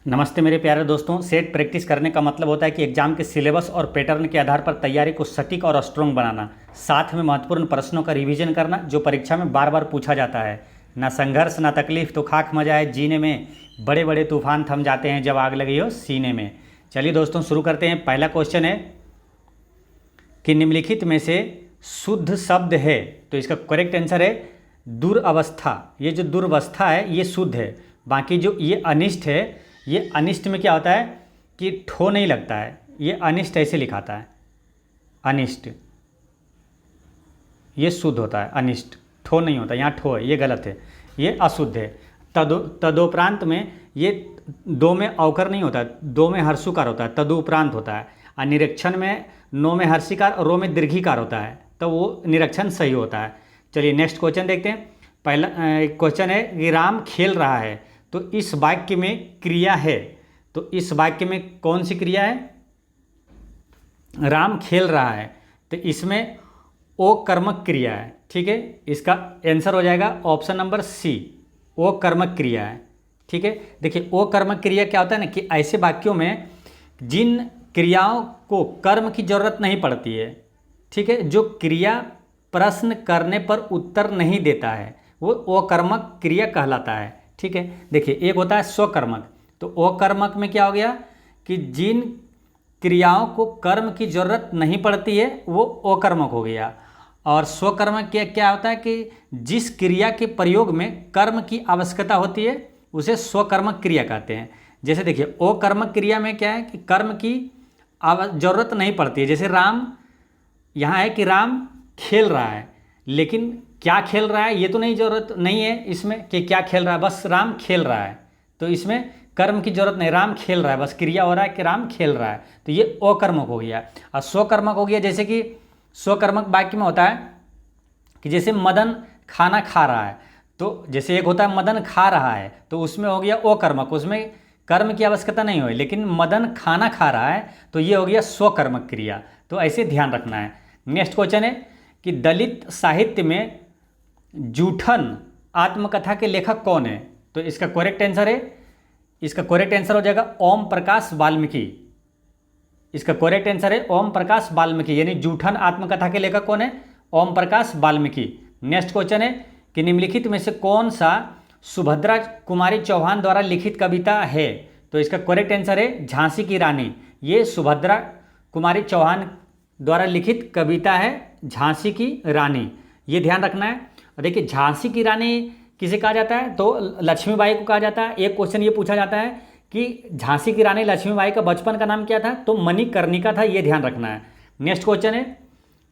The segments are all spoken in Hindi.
नमस्ते मेरे प्यारे दोस्तों। सेट प्रैक्टिस करने का मतलब होता है कि एग्जाम के सिलेबस और पैटर्न के आधार पर तैयारी को सटीक और स्ट्रॉन्ग बनाना, साथ में महत्वपूर्ण प्रश्नों का रिवीजन करना जो परीक्षा में बार बार पूछा जाता है। ना संघर्ष ना तकलीफ तो खाक मजा है जीने में, बड़े बड़े तूफान थम जाते हैं जब आग लगी हो सीने में। चलिए दोस्तों शुरू करते हैं। पहला क्वेश्चन है कि निम्नलिखित में से शुद्ध शब्द है, तो इसका करेक्ट आंसर है दुरवस्था। ये जो दुर्वस्था है ये शुद्ध है, बाकी जो ये अनिष्ट है, ये अनिष्ट में क्या होता है कि ठो नहीं लगता है, ये अनिष्ट ऐसे लिखाता है अनिष्ट, ये शुद्ध होता है अनिष्ट, ठो नहीं होता, यहाँ ठो है, ये गलत है, ये अशुद्ध है। तदोपरांत में ये दो में अवकर नहीं होता है, दो में हर्षुकार होता है, तदुपरांत होता है। और निरीक्षण में नो में हर्षिकार और रो में दीर्घिकार होता है, तो वो निरीक्षण सही होता है। चलिए नेक्स्ट क्वेश्चन देखते हैं। पहला क्वेश्चन है कि राम खेल रहा है, तो इस वाक्य में क्रिया है, तो इस वाक्य में कौन सी क्रिया है? राम खेल रहा है, तो इसमें ओ कर्मक क्रिया है। ठीक है, इसका आंसर हो जाएगा ऑप्शन नंबर सी, ओ कर्मक क्रिया है। ठीक है, देखिए ओ कर्मक क्रिया क्या होता है ना कि ऐसे वाक्यों में जिन क्रियाओं को कर्म की जरूरत नहीं पड़ती है, ठीक है, जो क्रिया प्रश्न करने पर उत्तर नहीं देता है, वो अकर्मक क्रिया कहलाता है। ठीक है, देखिए एक होता है स्वकर्मक, तो अकर्मक में क्या हो गया कि जिन क्रियाओं को कर्म की जरूरत नहीं पड़ती है वो अकर्मक हो गया। और स्वकर्मक क्या होता है कि जिस क्रिया के प्रयोग में कर्म की आवश्यकता होती है उसे स्वकर्मक क्रिया कहते हैं। जैसे देखिए अकर्मक क्रिया में क्या है कि कर्म की जरूरत नहीं पड़ती है। जैसे राम, यहाँ है कि राम खेल रहा है, लेकिन क्या खेल रहा है ये तो नहीं, जरूरत नहीं है इसमें कि क्या खेल रहा है, बस राम खेल रहा है, तो इसमें कर्म की जरूरत नहीं, राम खेल रहा है, बस क्रिया हो रहा है कि राम खेल रहा है, तो ये अकर्मक हो गया। और स्वकर्मक हो गया, जैसे कि स्वकर्मक वाक्य में होता है कि जैसे मदन खाना खा रहा है, तो जैसे एक होता है मदन खा रहा है, तो उसमें हो गया अकर्मक, उसमें कर्म की आवश्यकता नहीं हुई, लेकिन मदन खाना खा रहा है तो ये हो गया स्वकर्मक क्रिया। तो ऐसे ध्यान रखना है। नेक्स्ट क्वेश्चन है कि दलित साहित्य में जूठन आत्मकथा के लेखक कौन है? तो इसका करेक्ट आंसर है, इसका करेक्ट आंसर हो जाएगा ओम प्रकाश वाल्मीकि। इसका करेक्ट आंसर है ओम प्रकाश वाल्मीकि, यानी जूठन आत्मकथा के लेखक कौन है? ओम प्रकाश वाल्मीकि। नेक्स्ट क्वेश्चन है कि निम्नलिखित में से कौन सा सुभद्रा कुमारी चौहान द्वारा लिखित कविता है? तो इसका करेक्ट आंसर है झांसी की रानी। ये सुभद्रा कुमारी चौहान द्वारा लिखित कविता है झांसी की रानी, ये ध्यान रखना है। और देखिए झांसी की रानी किसे कहा जाता है? तो लक्ष्मीबाई को कहा जाता है। एक क्वेश्चन ये पूछा जाता है कि झांसी की रानी लक्ष्मीबाई का बचपन का नाम क्या था? तो मणिकर्णिका था, ये ध्यान रखना है। नेक्स्ट क्वेश्चन है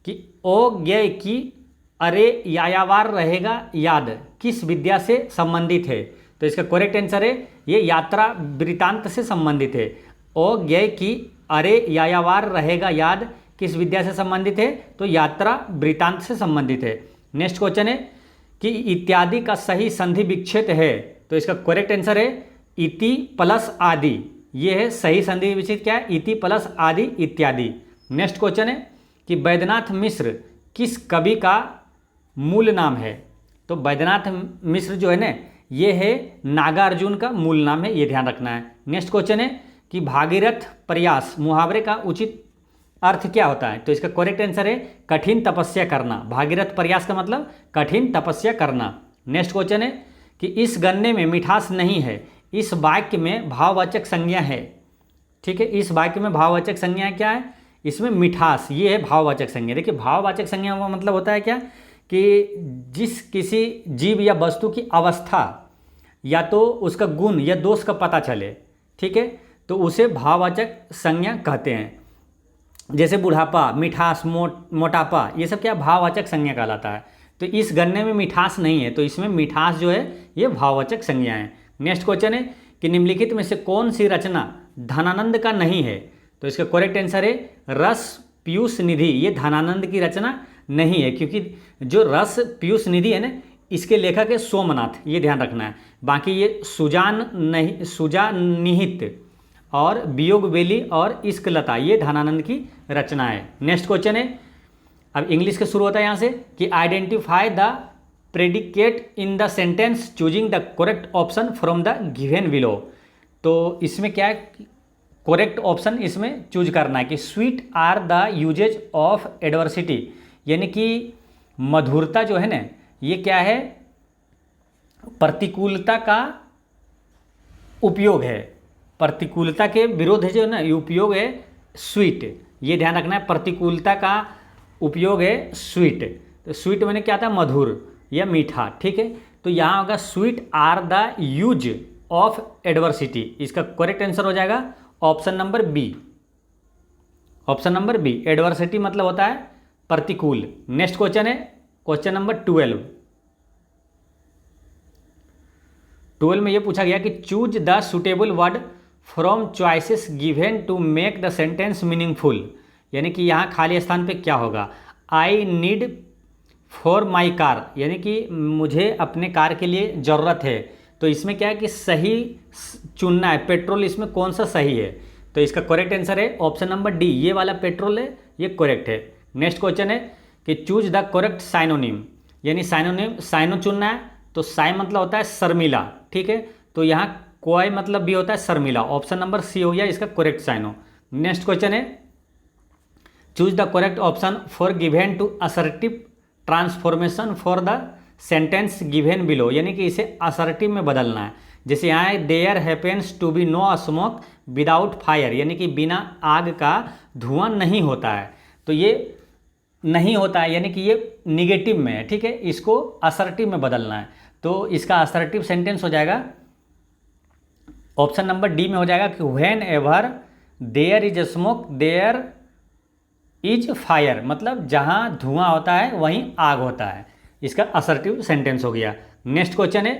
कि ओ ज्ञ की अरे यायावार रहेगा याद किस विद्या से संबंधित है? तो इसका करेक्ट आंसर है ये यात्रा वृत्तांत से संबंधित है। ओ ज्ञ की अरे यायावार रहेगा याद किस विद्या से संबंधित है? तो यात्रा वृत्तांत से संबंधित है। नेक्स्ट क्वेश्चन है कि इत्यादि का सही संधि विच्छेद है? तो इसका करेक्ट आंसर है इति प्लस आदि, ये है सही संधि विच्छेद। क्या है? इति प्लस आदि इत्यादि। नेक्स्ट क्वेश्चन है कि वैद्यनाथ मिश्र किस कवि का मूल नाम है? तो वैद्यनाथ मिश्र जो है ना, ये है नागार्जुन का मूल नाम है, ये ध्यान रखना है। नेक्स्ट क्वेश्चन है कि भागीरथ प्रयास मुहावरे का उचित अर्थ क्या होता है? तो इसका करेक्ट आंसर है कठिन तपस्या करना। भागीरथ प्रयास का मतलब कठिन तपस्या करना। नेक्स्ट क्वेश्चन है कि इस गन्ने में मिठास नहीं है, इस वाक्य में भाववाचक संज्ञा है। ठीक है, इस वाक्य में भाववाचक संज्ञा क्या है? इसमें मिठास, ये है भाववाचक संज्ञा। देखिए भाववाचक संज्ञा का मतलब होता है क्या कि जिस किसी जीव या वस्तु की अवस्था या तो उसका गुण या दोष का पता चले, ठीक है, तो उसे भाववाचक संज्ञा कहते हैं। जैसे बुढ़ापा, मिठास, मोटापा, ये सब क्या भाववाचक संज्ञा कहलाता है। तो इस गन्ने में मिठास नहीं है, तो इसमें मिठास जो है ये भाववाचक संज्ञा है। नेक्स्ट क्वेश्चन है कि निम्नलिखित में से कौन सी रचना धनानंद का नहीं है? तो इसका करेक्ट आंसर है रस पीयूष निधि, ये धनानंद की रचना नहीं है, क्योंकि जो रस पीयूष निधि है ना, इसके लेखक है सोमनाथ, ये ध्यान रखना है। बाकी ये सुजानिहित और वियोग बेली और इश्क लता, ये धनानंद की रचना है। नेक्स्ट क्वेश्चन है, अब इंग्लिश के शुरू होता है यहाँ से कि identify the predicate in the sentence choosing the correct option from the given below. तो इसमें क्या है, करेक्ट ऑप्शन इसमें चूज करना है कि sweet are the usages of adversity, यानी कि मधुरता जो है ना, ये क्या है, प्रतिकूलता का उपयोग है, प्रतिकूलता के विरोध है जो ना, ये उपयोग है स्वीट, ये ध्यान रखना है, प्रतिकूलता का उपयोग है स्वीट। तो स्वीट मैंने क्या था, मधुर या मीठा, ठीक है। तो यहाँ होगा sweet are the use of adversity, इसका करेक्ट आंसर हो जाएगा option number B, option number B. Adversity मतलब होता है प्रतिकूल। नेक्स्ट क्वेश्चन है क्वेश्चन नंबर 12 में ये पूछा गया कि choose the suitable word from choices given to make the sentence meaningful, यानी कि यहाँ खाली स्थान पे क्या होगा, I need for my car, यानी कि मुझे अपने कार के लिए ज़रूरत है। तो इसमें क्या है कि सही चुनना है, पेट्रोल इसमें कौन सा सही है। तो इसका करेक्ट आंसर है ऑप्शन नंबर डी, ये वाला पेट्रोल है, ये करेक्ट है। नेक्स्ट क्वेश्चन है कि चूज द करेक्ट साइनोनिम, यानी साइनोनिम, साइनो चुनना है। तो साइ मतलब होता है शर्मिला, ठीक है। तो यहाँ कोई मतलब भी होता है शर्मिला, ऑप्शन नंबर सी हो गया इसका करेक्ट साइनो। नेक्स्ट क्वेश्चन है choose the correct option for given to assertive transformation for the sentence given below, यानी कि इसे असर्टिव में बदलना है। जैसे यहाँ है there happens to be no smoke without fire, यानी कि बिना आग का धुआं नहीं होता है। तो ये नहीं होता है यानी कि ये निगेटिव में है, ठीक है, इसको असर्टिव में बदलना है। तो इसका असर्टिव सेंटेंस हो जाएगा ऑप्शन नंबर डी में हो जाएगा कि whenever there is smoke there is fire, मतलब जहाँ धुआं होता है वहीं आग होता है, इसका असर्टिव सेंटेंस हो गया। नेक्स्ट क्वेश्चन है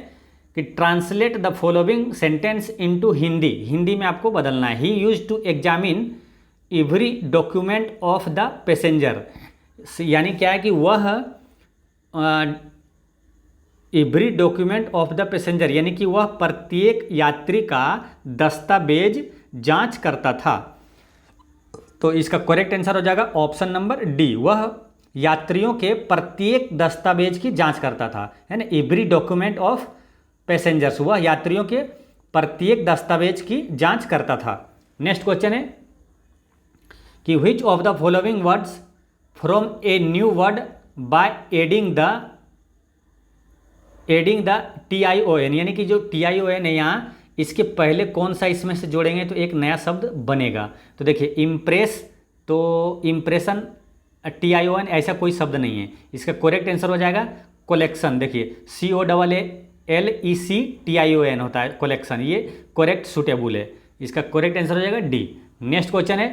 कि translate the following sentence into Hindi, Hindi में आपको बदलना है। He use to examine every document of the passenger, यानी क्या है कि वह every document of the passenger, यानी कि वह प्रत्येक यात्री का दस्तावेज जांच करता था। तो इसका करेक्ट आंसर हो जाएगा ऑप्शन नंबर डी, वह यात्रियों के प्रत्येक दस्तावेज की जांच करता था, है ना। एवरी डॉक्यूमेंट ऑफ पैसेंजर्स, वह यात्रियों के प्रत्येक दस्तावेज की जांच करता था। नेक्स्ट क्वेश्चन है कि which of the following words from a new word by adding the TION, यानी कि जो TION है यहाँ, इसके पहले कौन सा इसमें से जोड़ेंगे तो एक नया शब्द बनेगा। तो देखिए इम्प्रेस, तो इम्प्रेशन TION ऐसा कोई शब्द नहीं है, इसका करेक्ट आंसर हो जाएगा कलेक्शन। देखिए COLLECTION होता है कलेक्शन, ये करेक्ट सुटेबल है, इसका करेक्ट आंसर हो जाएगा डी। नेक्स्ट क्वेश्चन है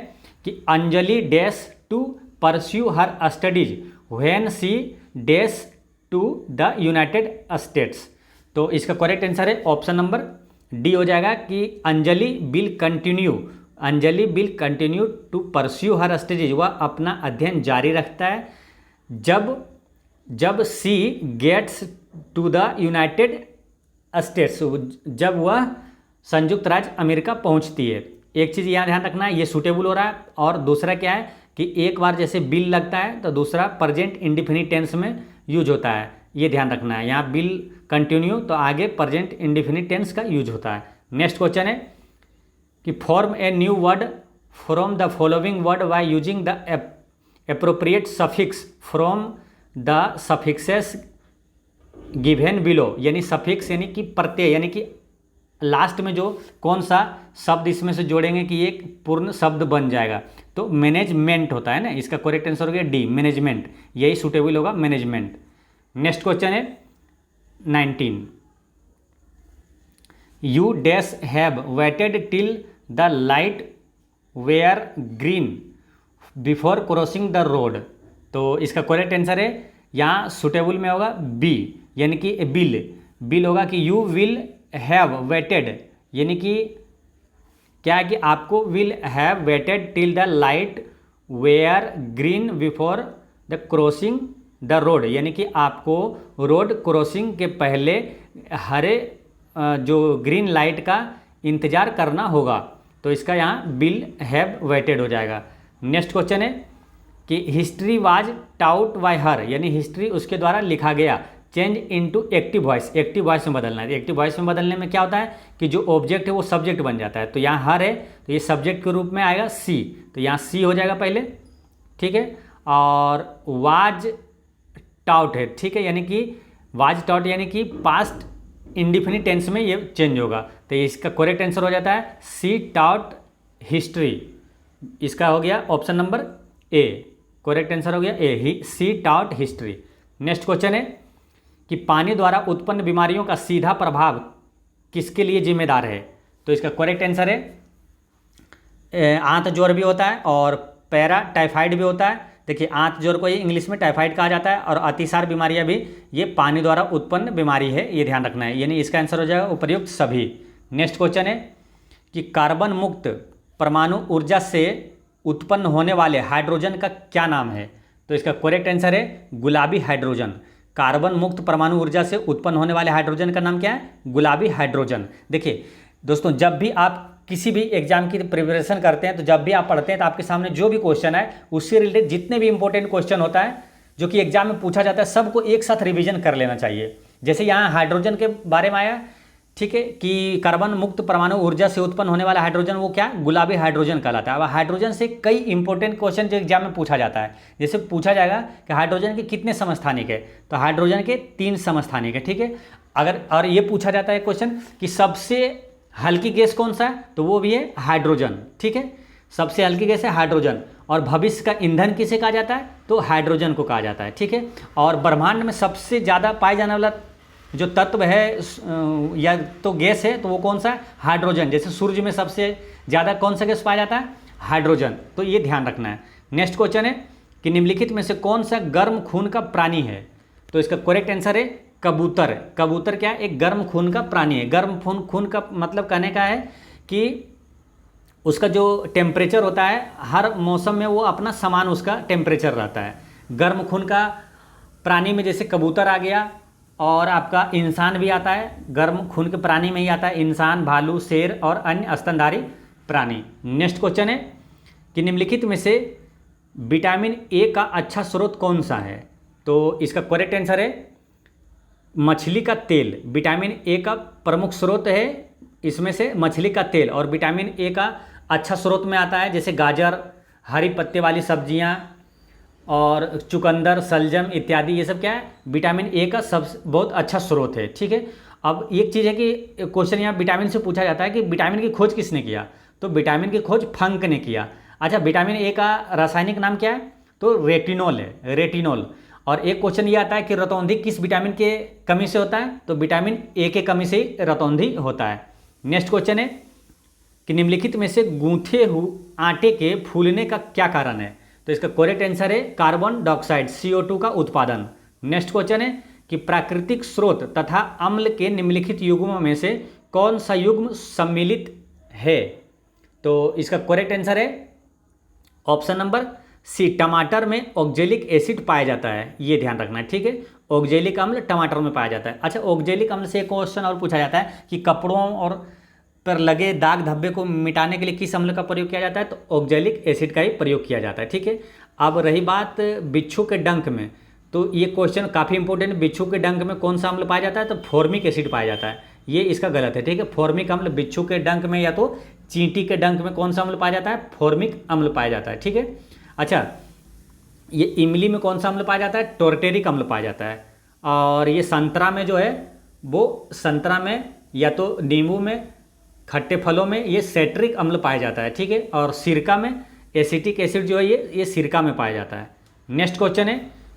कि Anjali dash to pursue her studies when she dash to the United States. तो इसका करेक्ट आंसर है ऑप्शन नंबर डी हो जाएगा कि Anjali will continue to pursue her studies, वह अपना अध्ययन जारी रखता है जब she gets to the United States, जब वह संयुक्त राज्य अमेरिका पहुंचती है। एक चीज़ यहाँ ध्यान रखना है, ये सूटेबल हो रहा है। और दूसरा क्या है कि एक बार जैसे बिल लगता है तो दूसरा प्रेजेंट इंडिफिनिट टेंस में यूज होता है, ये ध्यान रखना है। यहाँ बिल कंटिन्यू तो आगे प्रेजेंट इंडिफिनिट टेंस का यूज होता है। नेक्स्ट क्वेश्चन है कि form a new word from the following word by using the appropriate suffix from the suffixes given below, यानी सफिक्स यानी कि प्रत्यय, यानी कि लास्ट में जो कौन सा शब्द इसमें से जोड़ेंगे कि एक पूर्ण शब्द बन जाएगा। तो मैनेजमेंट होता है ना, इसका करेक्ट आंसर हो गया डी, मैनेजमेंट, यही सूटेबल होगा मैनेजमेंट। नेक्स्ट क्वेश्चन है 19, you dash have waited till the light were green before crossing the road. तो इसका करेक्ट आंसर है यहाँ सूटेबल में होगा बी, यानी कि बिल होगा कि यू विल हैव वेटेड, यानी कि क्या है कि आपको will have waited till the light were green before the crossing the road, यानी कि आपको रोड क्रॉसिंग के पहले हरे जो ग्रीन लाइट का इंतज़ार करना होगा। तो इसका यहाँ विल हैव वेटेड हो जाएगा। नेक्स्ट क्वेश्चन है कि हिस्ट्री वाज टाउट बाय हर, यानी हिस्ट्री उसके द्वारा लिखा गया। Change into active voice, active voice में बदलना है। एक्टिव वॉइस में बदलने में क्या होता है कि जो ऑब्जेक्ट है वो सब्जेक्ट बन जाता है। तो यहाँ हर है तो ये सब्जेक्ट के रूप में आएगा सी, तो यहाँ सी हो जाएगा पहले, ठीक है। और वाज टाउट है, ठीक है, यानी कि वाज टाउट यानी कि पास्ट इंडिफिनिट टेंस में ये चेंज होगा। तो इसका करेक्ट आंसर हो जाता है सी टाउट हिस्ट्री। इसका हो गया option number A, correct answer हो गया ए, सी टाउट हिस्ट्री। नेक्स्ट क्वेश्चन है कि पानी द्वारा उत्पन्न बीमारियों का सीधा प्रभाव किसके लिए जिम्मेदार है। तो इसका करेक्ट आंसर है आंत ज्वर भी होता है और पैरा टाइफाइड भी होता है। देखिए आंत ज्वर को ये इंग्लिश में टाइफाइड कहा जाता है और अतिसार बीमारियां भी ये पानी द्वारा उत्पन्न बीमारी है, ये ध्यान रखना है, यानी इसका आंसर हो जाएगा उपयुक्त सभी। नेक्स्ट क्वेश्चन है कि कार्बन मुक्त परमाणु ऊर्जा से उत्पन्न होने वाले हाइड्रोजन का क्या नाम है। तो इसका करेक्ट आंसर है गुलाबी हाइड्रोजन। कार्बन मुक्त परमाणु ऊर्जा से उत्पन्न होने वाले हाइड्रोजन का नाम क्या है, गुलाबी हाइड्रोजन। देखिए दोस्तों, जब भी आप किसी भी एग्जाम की प्रिपरेशन करते हैं तो जब भी आप पढ़ते हैं तो आपके सामने जो भी क्वेश्चन है उससे रिलेटेड जितने भी इंपॉर्टेंट क्वेश्चन होता है जो कि एग्जाम में पूछा जाता है सबको एक साथ रिवीजन कर लेना चाहिए। जैसे यहाँ हाइड्रोजन के बारे में आया, ठीक है, कि कार्बन मुक्त परमाणु ऊर्जा से उत्पन्न होने वाला हाइड्रोजन वो क्या, गुलाबी हाइड्रोजन कहलाता है। अब हाइड्रोजन से कई इंपॉर्टेंट क्वेश्चन जो एग्जाम में पूछा जाता है, जैसे पूछा जाएगा कि हाइड्रोजन के कितने समस्थानिक है, तो हाइड्रोजन के 3 समस्थानिक है, ठीक है। अगर और ये पूछा जाता है क्वेश्चन कि सबसे हल्की गैस कौन सा है, तो वो भी है हाइड्रोजन, ठीक है, सबसे हल्की गैस है हाइड्रोजन। और भविष्य का ईंधन किसे कहा जाता है, तो हाइड्रोजन को कहा जाता है, ठीक है। और ब्रह्मांड में सबसे ज़्यादा पाए जाने वाला जो तत्व है या तो गैस है तो वो कौन सा है, हाइड्रोजन। जैसे सूर्य में सबसे ज़्यादा कौन सा गैस पाया जाता है, हाइड्रोजन, तो ये ध्यान रखना है। नेक्स्ट क्वेश्चन है कि निम्नलिखित में से कौन सा गर्म खून का प्राणी है। तो इसका करेक्ट आंसर है कबूतर। कबूतर क्या है, एक गर्म खून का प्राणी है। गर्म खून का मतलब कहने का है कि उसका जो टेम्परेचर होता है हर मौसम में वो अपना समान उसका टेम्परेचर रहता है। गर्म खून का प्राणी में जैसे कबूतर आ गया और आपका इंसान भी आता है, गर्म खून के प्राणी में ही आता है इंसान, भालू, शेर और अन्य स्तनधारी प्राणी। नेक्स्ट क्वेश्चन है कि निम्नलिखित में से विटामिन ए का अच्छा स्रोत कौन सा है। तो इसका करेक्ट आंसर है मछली का तेल। विटामिन ए का प्रमुख स्रोत है इसमें से मछली का तेल, और विटामिन ए का अच्छा स्रोत में आता है जैसे गाजर, हरी पत्ते वाली सब्जियां और चुकंदर, सलजम इत्यादि। ये सब क्या है, विटामिन ए का बहुत अच्छा स्रोत है, ठीक है। अब एक चीज़ है कि क्वेश्चन यहाँ विटामिन से पूछा जाता है कि विटामिन की खोज किसने किया, तो विटामिन की खोज फंक ने किया। अच्छा, विटामिन ए का रासायनिक नाम क्या है, तो रेटिनॉल है, रेटिनॉल। और एक क्वेश्चन ये आता है कि रतौंधी किस विटामिन के कमी से होता है, तो विटामिन ए के कमी से ही रतौंधी होता है। नेक्स्ट क्वेश्चन है कि निम्नलिखित में से गूंथे हुए आटे के फूलने का क्या कारण है। तो इसका करेक्ट आंसर है कार्बन डाइऑक्साइड, CO2 का उत्पादन। नेक्स्ट क्वेश्चन है कि प्राकृतिक स्रोत तथा अम्ल के निम्नलिखित युग्मों में से कौन सा युग्म सम्मिलित है। तो इसका करेक्ट आंसर है ऑप्शन नंबर सी, टमाटर में ऑक्जेलिक एसिड पाया जाता है, ये ध्यान रखना है, ठीक है। ऑक्जेलिक अम्ल टमाटर में पाया जाता है। अच्छा, ऑक्जेलिक अम्ल से एक क्वेश्चन और पूछा जाता है कि कपड़ों और पर लगे दाग धब्बे को मिटाने के लिए किस अम्ल का प्रयोग किया जाता है, तो ऑक्जेलिक एसिड का ही प्रयोग किया जाता है, ठीक है। अब रही बात बिच्छू के डंक में, तो ये क्वेश्चन काफ़ी इंपॉर्टेंट। बिच्छू के डंक में कौन सा अम्ल पाया जाता है, तो फॉर्मिक एसिड पाया जाता है, ये इसका गलत है, ठीक है। फॉर्मिक अम्ल बिच्छू के डंक में या तो चींटी के डंक में कौन सा अम्ल पाया जाता है, फॉर्मिक अम्ल पाया जाता है, ठीक है। अच्छा, ये इमली में कौन सा अम्ल पाया जाता है, टॉर्टेरिक अम्ल पाया जाता है। और ये संतरा में जो है वो संतरा में या तो नींबू में, खट्टे फलों में ये सेट्रिक अम्ल पाया जाता है, ठीक है। और सिरका में एसिटिक एसिड जो है ये सिरका में पाया जाता है। नेक्स्ट क्वेश्चन है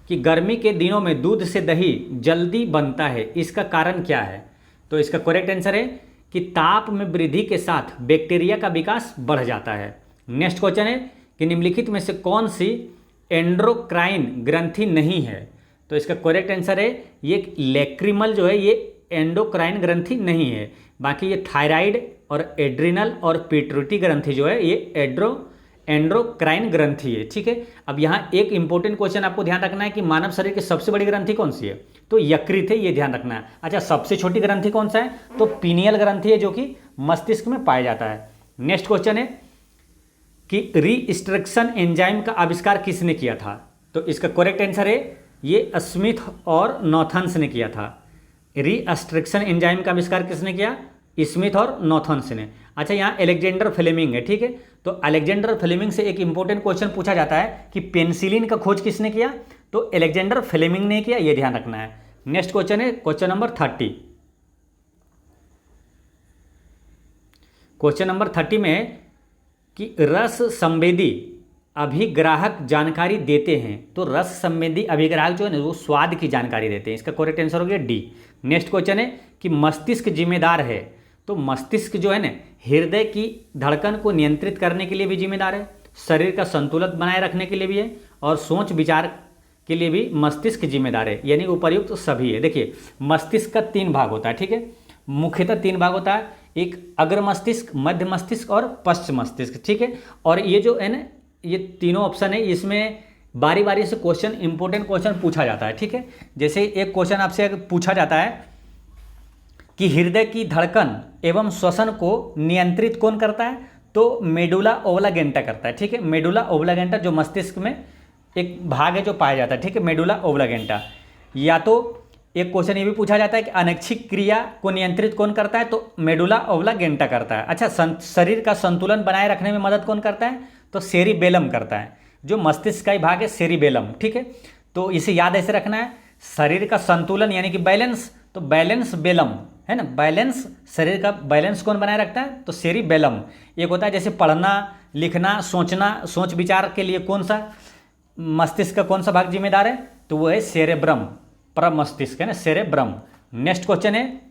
कि गर्मी के दिनों में दूध से दही जल्दी बनता है, इसका कारण क्या है। तो इसका करेक्ट आंसर है कि ताप में वृद्धि के साथ बैक्टीरिया का विकास बढ़ जाता है। नेक्स्ट क्वेश्चन है कि निम्नलिखित में से कौन सी एंड्रोक्राइन ग्रंथि नहीं है। तो इसका करेक्ट आंसर है ये लैक्रिमल जो है ये एंडोक्राइन ग्रंथि नहीं है। बाकी ये थायराइड और एड्रिनल और पिट्यूटरी ग्रंथि जो है ये एंड्रोक्राइन ग्रंथि है, ठीक है। अब यहाँ एक इंपॉर्टेंट क्वेश्चन आपको ध्यान रखना है कि मानव शरीर की सबसे बड़ी ग्रंथि कौन सी है, तो यकृत है, ये ध्यान रखना है। अच्छा, सबसे छोटी ग्रंथि कौन सा है, तो पीनियल ग्रंथि है जो कि मस्तिष्क में पाया जाता है। नेक्स्ट क्वेश्चन है कि रीस्ट्रक्शन एंजाइम का आविष्कार किसने किया था। तो इसका करेक्ट आंसर है ये स्मिथ और नॉथन्स ने किया था। रीअस्ट्रिक्शन एंजाइम का आविष्कार किसने किया? स्मिथ और नॉथन्स ने। अच्छा, यहाँ अलेक्जेंडर फ्लेमिंग है, ठीक है। तो अलेक्जेंडर फ्लेमिंग से एक इंपॉर्टेंट क्वेश्चन पूछा जाता है कि पेनिसिलिन का खोज किसने किया? तो अलेक्जेंडर फ्लेमिंग ने किया, ये ध्यान रखना है। नेक्स्ट क्वेश्चन है क्वेश्चन नंबर 30। क्वेश्चन नंबर 30 में कि रस संवेदी अभिग्राहक जानकारी देते हैं। तो रस संवेदी अभिग्राहक जो है ना, वो स्वाद की जानकारी देते हैं। इसका करेक्ट आंसर हो गया डी। नेक्स्ट क्वेश्चन है कि मस्तिष्क जिम्मेदार है। तो मस्तिष्क जो है ना, हृदय की धड़कन को नियंत्रित करने के लिए भी जिम्मेदार है, शरीर का संतुलन बनाए रखने के लिए भी है, और सोच विचार के लिए भी मस्तिष्क जिम्मेदार है, यानी उपर्युक्त तो सभी है। देखिए, मस्तिष्क का 3 भाग होता है, ठीक है। मुख्यतः 3 भाग होता है, एक अग्र मस्तिष्क, मध्य मस्तिष्क और पश्च मस्तिष्क, ठीक है। और ये जो है ना, ये तीनों ऑप्शन है, इसमें बारी बारी से क्वेश्चन, इंपॉर्टेंट क्वेश्चन पूछा जाता है, ठीक है। जैसे एक क्वेश्चन आपसे पूछा जाता है कि हृदय की धड़कन एवं श्वसन को नियंत्रित कौन करता है? तो मेडुला ओब्लागेंटा करता है, ठीक है। मेडुला ओब्लागेंटा जो मस्तिष्क में एक भाग है जो पाया जाता है, ठीक है, मेडुला ओब्लागेंटा। या तो एक क्वेश्चन ये भी पूछा जाता है कि अनैच्छिक क्रिया को नियंत्रित कौन करता है? तो मेडुला ओब्लागेंटा करता है। अच्छा, शरीर का संतुलन बनाए रखने में मदद कौन करता है? तो सेरिबेलम करता है, जो मस्तिष्क का ही भाग है, सेरिबेलम, ठीक है। तो इसे याद ऐसे रखना है, शरीर का संतुलन यानी कि बैलेंस, तो बैलेंस बेलम है ना, बैलेंस, शरीर का बैलेंस कौन बनाए रखता है? तो सेरिबेलम। एक होता है जैसे पढ़ना, लिखना, सोचना, सोच विचार के लिए कौन सा मस्तिष्क का कौन सा भाग जिम्मेदार है? तो वो है सेरेब्रम, प्रमस्तिष्क है ना, सेरेब्रम। नेक्स्ट क्वेश्चन है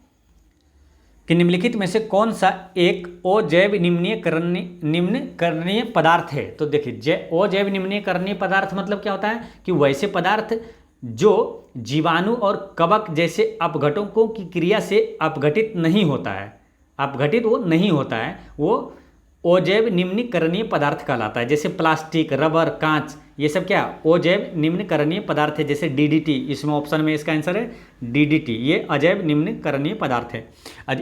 कि निम्नलिखित में से कौन सा एक अजैव निम्नीकरणीय पदार्थ है? तो देखिए, अजैव निम्नीकरणीय पदार्थ मतलब क्या होता है कि वैसे पदार्थ जो जीवाणु और कवक जैसे अपघटकों की क्रिया से अपघटित नहीं होता है, अपघटित वो नहीं होता है, वो अजैव निम्नीकरणीय पदार्थ कहलाता है। जैसे प्लास्टिक, रबर, कांच, ये सब क्या अजैव निम्नीकरणीय पदार्थ है। जैसे डीडीटी, इसमें ऑप्शन में इसका आंसर है डीडीटी, ये अजैव निम्नीकरणीय पदार्थ है।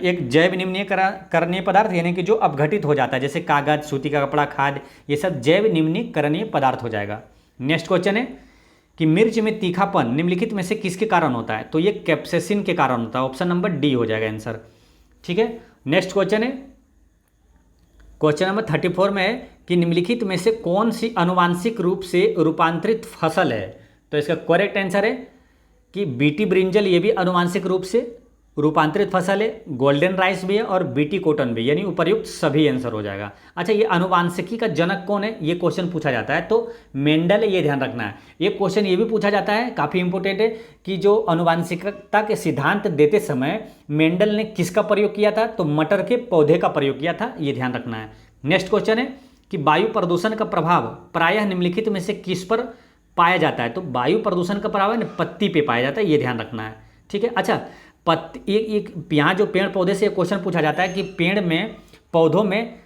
एक जैव निम्नीकरणीय पदार्थ यानी कि जो अपघटित हो जाता है, जैसे कागज, सूती का कपड़ा, खाद, ये सब जैव निम्नीकरणीय पदार्थ हो जाएगा। नेक्स्ट क्वेश्चन है कि मिर्च में तीखापन निम्नलिखित में से किसके कारण होता है? तो ये कैप्सेसिन के कारण होता है। ऑप्शन नंबर डी हो जाएगा आंसर, ठीक है। नेक्स्ट क्वेश्चन है क्वेश्चन नंबर 34 में है कि निम्नलिखित में से कौन सी आनुवांशिक रूप से रूपांतरित फसल है? तो इसका करेक्ट आंसर है कि बीटी ब्रिंजल, ये भी आनुवांशिक रूप से रूपांतरित फसल है। गोल्डन राइस भी है और बीटी कॉटन भी, यानी उपर्युक्त सभी आंसर हो जाएगा। अच्छा, ये आनुवांशिकी का जनक कौन है? ये क्वेश्चन पूछा जाता है, तो मेंडल है, ये ध्यान रखना है। ये क्वेश्चन ये भी पूछा जाता है, काफ़ी इंपॉर्टेंट है, कि जो आनुवांशिकता के सिद्धांत देते समय मेंडल ने किसका प्रयोग किया था? तो मटर के पौधे का प्रयोग किया था, ये ध्यान रखना है। नेक्स्ट क्वेश्चन है कि वायु प्रदूषण का प्रभाव प्रायः निम्नलिखित में से किस पर पाया जाता है? तो वायु प्रदूषण का प्रभाव है पत्ती पे पाया जाता है, ये ध्यान रखना है, ठीक है। अच्छा, एक यहाँ जो पेड़ पौधे से क्वेश्चन पूछा जाता है कि पेड़ में, पौधों में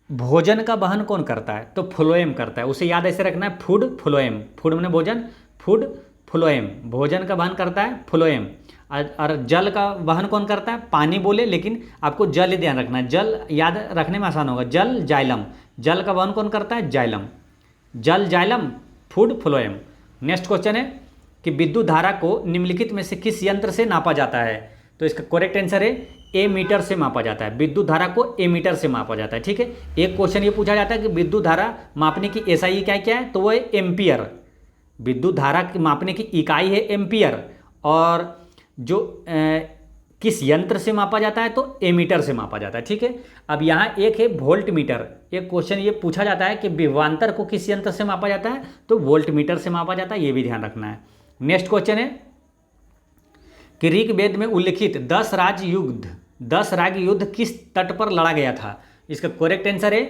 भोजन का वहन कौन करता है? तो फ्लोएम करता है, उसे याद ऐसे रखना है, फूड फ्लोएम। फूड मैंने भोजन, फूड फ्लोएम, भोजन का वहन करता है फ्लोएम। और जल का वहन कौन करता है? पानी बोले, लेकिन आपको जल ही ध्यान रखना है, जल याद रखने में आसान होगा। जल, जाइलम, जल का वहन कौन करता है? जाइलम, जल, xylem, food phloem. Next question है कि विद्युत धारा को निम्नलिखित में से किस यंत्र से नापा जाता है? तो इसका करेक्ट आंसर है ए मीटर से मापा जाता है। विद्युत धारा को ए मीटर से मापा जाता है, ठीक है। एक क्वेश्चन ये पूछा जाता है कि विद्युत धारा मापने की एसआई क्या क्या है? तो वो है एम्पियर। विद्युत धारा की मापने की इकाई है एम्पियर। और जो किस यंत्र से मापा जाता है? तो एमीटर से मापा जाता है, ठीक है। अब यहाँ एक है वोल्ट मीटर। एक क्वेश्चन ये पूछा जाता है कि विभवांतर को किस यंत्र से मापा जाता है? तो वोल्ट मीटर से मापा जाता है, ये भी ध्यान रखना है। नेक्स्ट क्वेश्चन है कि ऋग्वेद में उल्लिखित 10 राग युद्ध किस तट पर लड़ा गया था? इसका करेक्ट आंसर है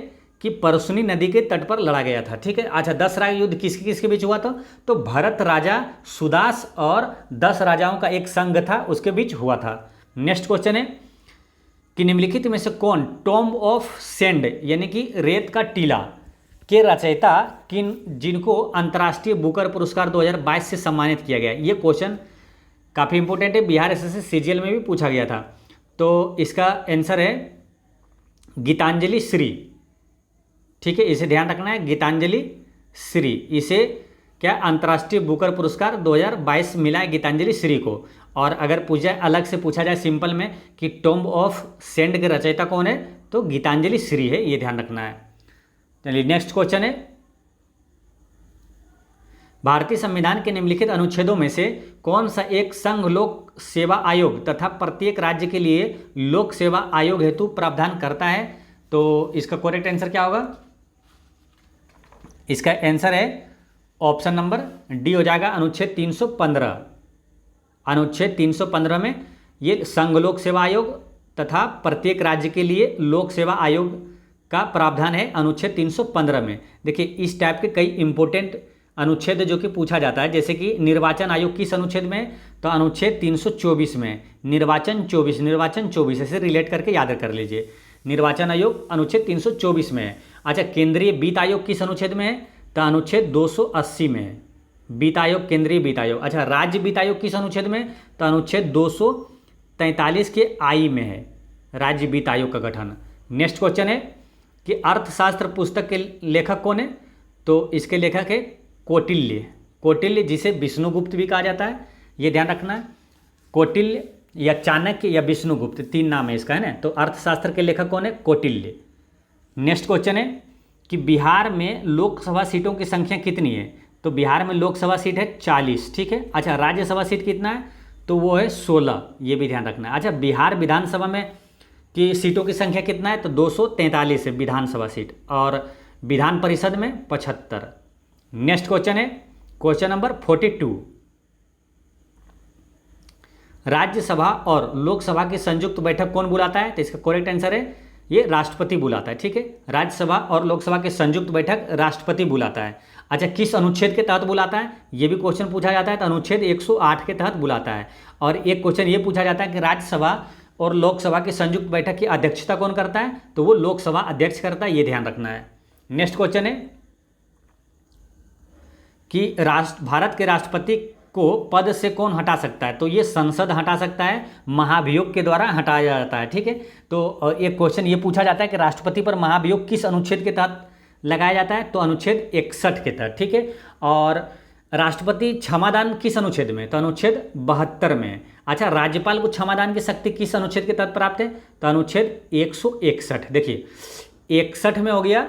कि परसुनी नदी के तट पर लड़ा गया था, ठीक है। अच्छा, 10 राग युद्ध किसके किसके बीच हुआ था? तो भरत राजा, सुदास और 10 राजाओं का एक संघ था, उसके बीच हुआ था। नेक्स्ट क्वेश्चन है कि निम्नलिखित में से कौन टॉम्ब ऑफ सैंड यानी कि रेत का टीला के रचयिता जिनको अंतर्राष्ट्रीय बुकर पुरस्कार 2022 से सम्मानित किया गया? ये क्वेश्चन काफ़ी इंपॉर्टेंट है, बिहार एसएससी सीजीएल में भी पूछा गया था। तो इसका आंसर है गीतांजलि श्री, ठीक है, इसे ध्यान रखना है, गीतांजलि श्री। इसे क्या अंतर्राष्ट्रीय बुकर पुरस्कार 2022 मिला है गीतांजलि श्री को। और अगर पूछा अलग से पूछा जाए सिंपल में कि टॉम्ब ऑफ सेंट के रचयिता कौन है, तो गीतांजलि श्री है, ये ध्यान रखना है। चलिए नेक्स्ट क्वेश्चन है, भारतीय संविधान के निम्नलिखित अनुच्छेदों में से कौन सा एक संघ लोक सेवा आयोग तथा प्रत्येक राज्य के लिए लोक सेवा आयोग हेतु प्रावधान करता है। तो इसका करेक्ट आंसर क्या होगा, इसका आंसर है ऑप्शन नंबर डी हो जाएगा, अनुच्छेद 315। अनुच्छेद 315 में ये संघ लोक सेवा आयोग तथा प्रत्येक राज्य के लिए लोक सेवा आयोग का प्रावधान है अनुच्छेद 315 में। देखिए इस टाइप के कई इंपॉर्टेंट अनुच्छेद जो कि पूछा जाता है, जैसे कि निर्वाचन आयोग किस अनुच्छेद में, तो अनुच्छेद 324 में, निर्वाचन 24 ऐसे रिलेट करके याद कर लीजिए। निर्वाचन आयोग अनुच्छेद 324 में है। अच्छा, केंद्रीय वित्त आयोग किस अनुच्छेद में है, तो अनुच्छेद 280 में है। वित्त आयोग, केंद्रीय वित्त आयोग। अच्छा, राज्य वित्त आयोग किस अनुच्छेद में, तो अनुच्छेद 243 के आई में है राज्य वित्त आयोग का गठन। नेक्स्ट क्वेश्चन है कि अर्थशास्त्र पुस्तक के लेखक कौन है, तो इसके लेखक है कौटिल्य। कौटिल्य जिसे विष्णुगुप्त भी कहा जाता है, ये ध्यान रखना है। कौटिल्य या चाणक्य या विष्णुगुप्त, तीन नाम है इसका, है ना। तो अर्थशास्त्र के लेखक कौन है, कौटिल्य। नेक्स्ट क्वेश्चन है कि बिहार में लोकसभा सीटों की संख्या कितनी है, तो बिहार में लोकसभा सीट है 40, ठीक है। अच्छा, राज्यसभा सीट कितना है, तो वो है 16, ये भी ध्यान रखना है। अच्छा, बिहार विधानसभा में की सीटों की संख्या कितना है, तो 243 है विधानसभा सीट, और विधान परिषद में 75। नेक्स्ट क्वेश्चन है क्वेश्चन नंबर 42, राज्यसभा और लोकसभा की संयुक्त बैठक कौन बुलाता है, तो इसका करेक्ट आंसर है ये राष्ट्रपति बुलाता है, ठीक है। राज्यसभा और लोकसभा की संयुक्त बैठक राष्ट्रपति बुलाता है। अच्छा, किस अनुच्छेद के तहत बुलाता है, ये भी क्वेश्चन पूछा जाता है, तो अनुच्छेद 108 के तहत बुलाता है। और एक क्वेश्चन ये पूछा जाता है कि राज्यसभा और लोकसभा की संयुक्त बैठक की अध्यक्षता कौन करता है, तो वो लोकसभा अध्यक्ष करता है, ये ध्यान रखना है। नेक्स्ट क्वेश्चन है कि भारत के राष्ट्रपति को पद से कौन हटा सकता है, तो ये संसद हटा सकता है, महाभियोग के द्वारा हटाया जाता है, ठीक है। तो एक क्वेश्चन ये पूछा जाता है कि राष्ट्रपति पर महाभियोग किस अनुच्छेद के तहत लगाया जाता है, तो अनुच्छेद 61 के तहत, ठीक है। और राष्ट्रपति क्षमादान किस अनुच्छेद में, तो अनुच्छेद 72 में। अच्छा, राज्यपाल को क्षमादान की शक्ति किस अनुच्छेद के तहत प्राप्त है, तो अनुच्छेद 161। देखिए 61 में हो गया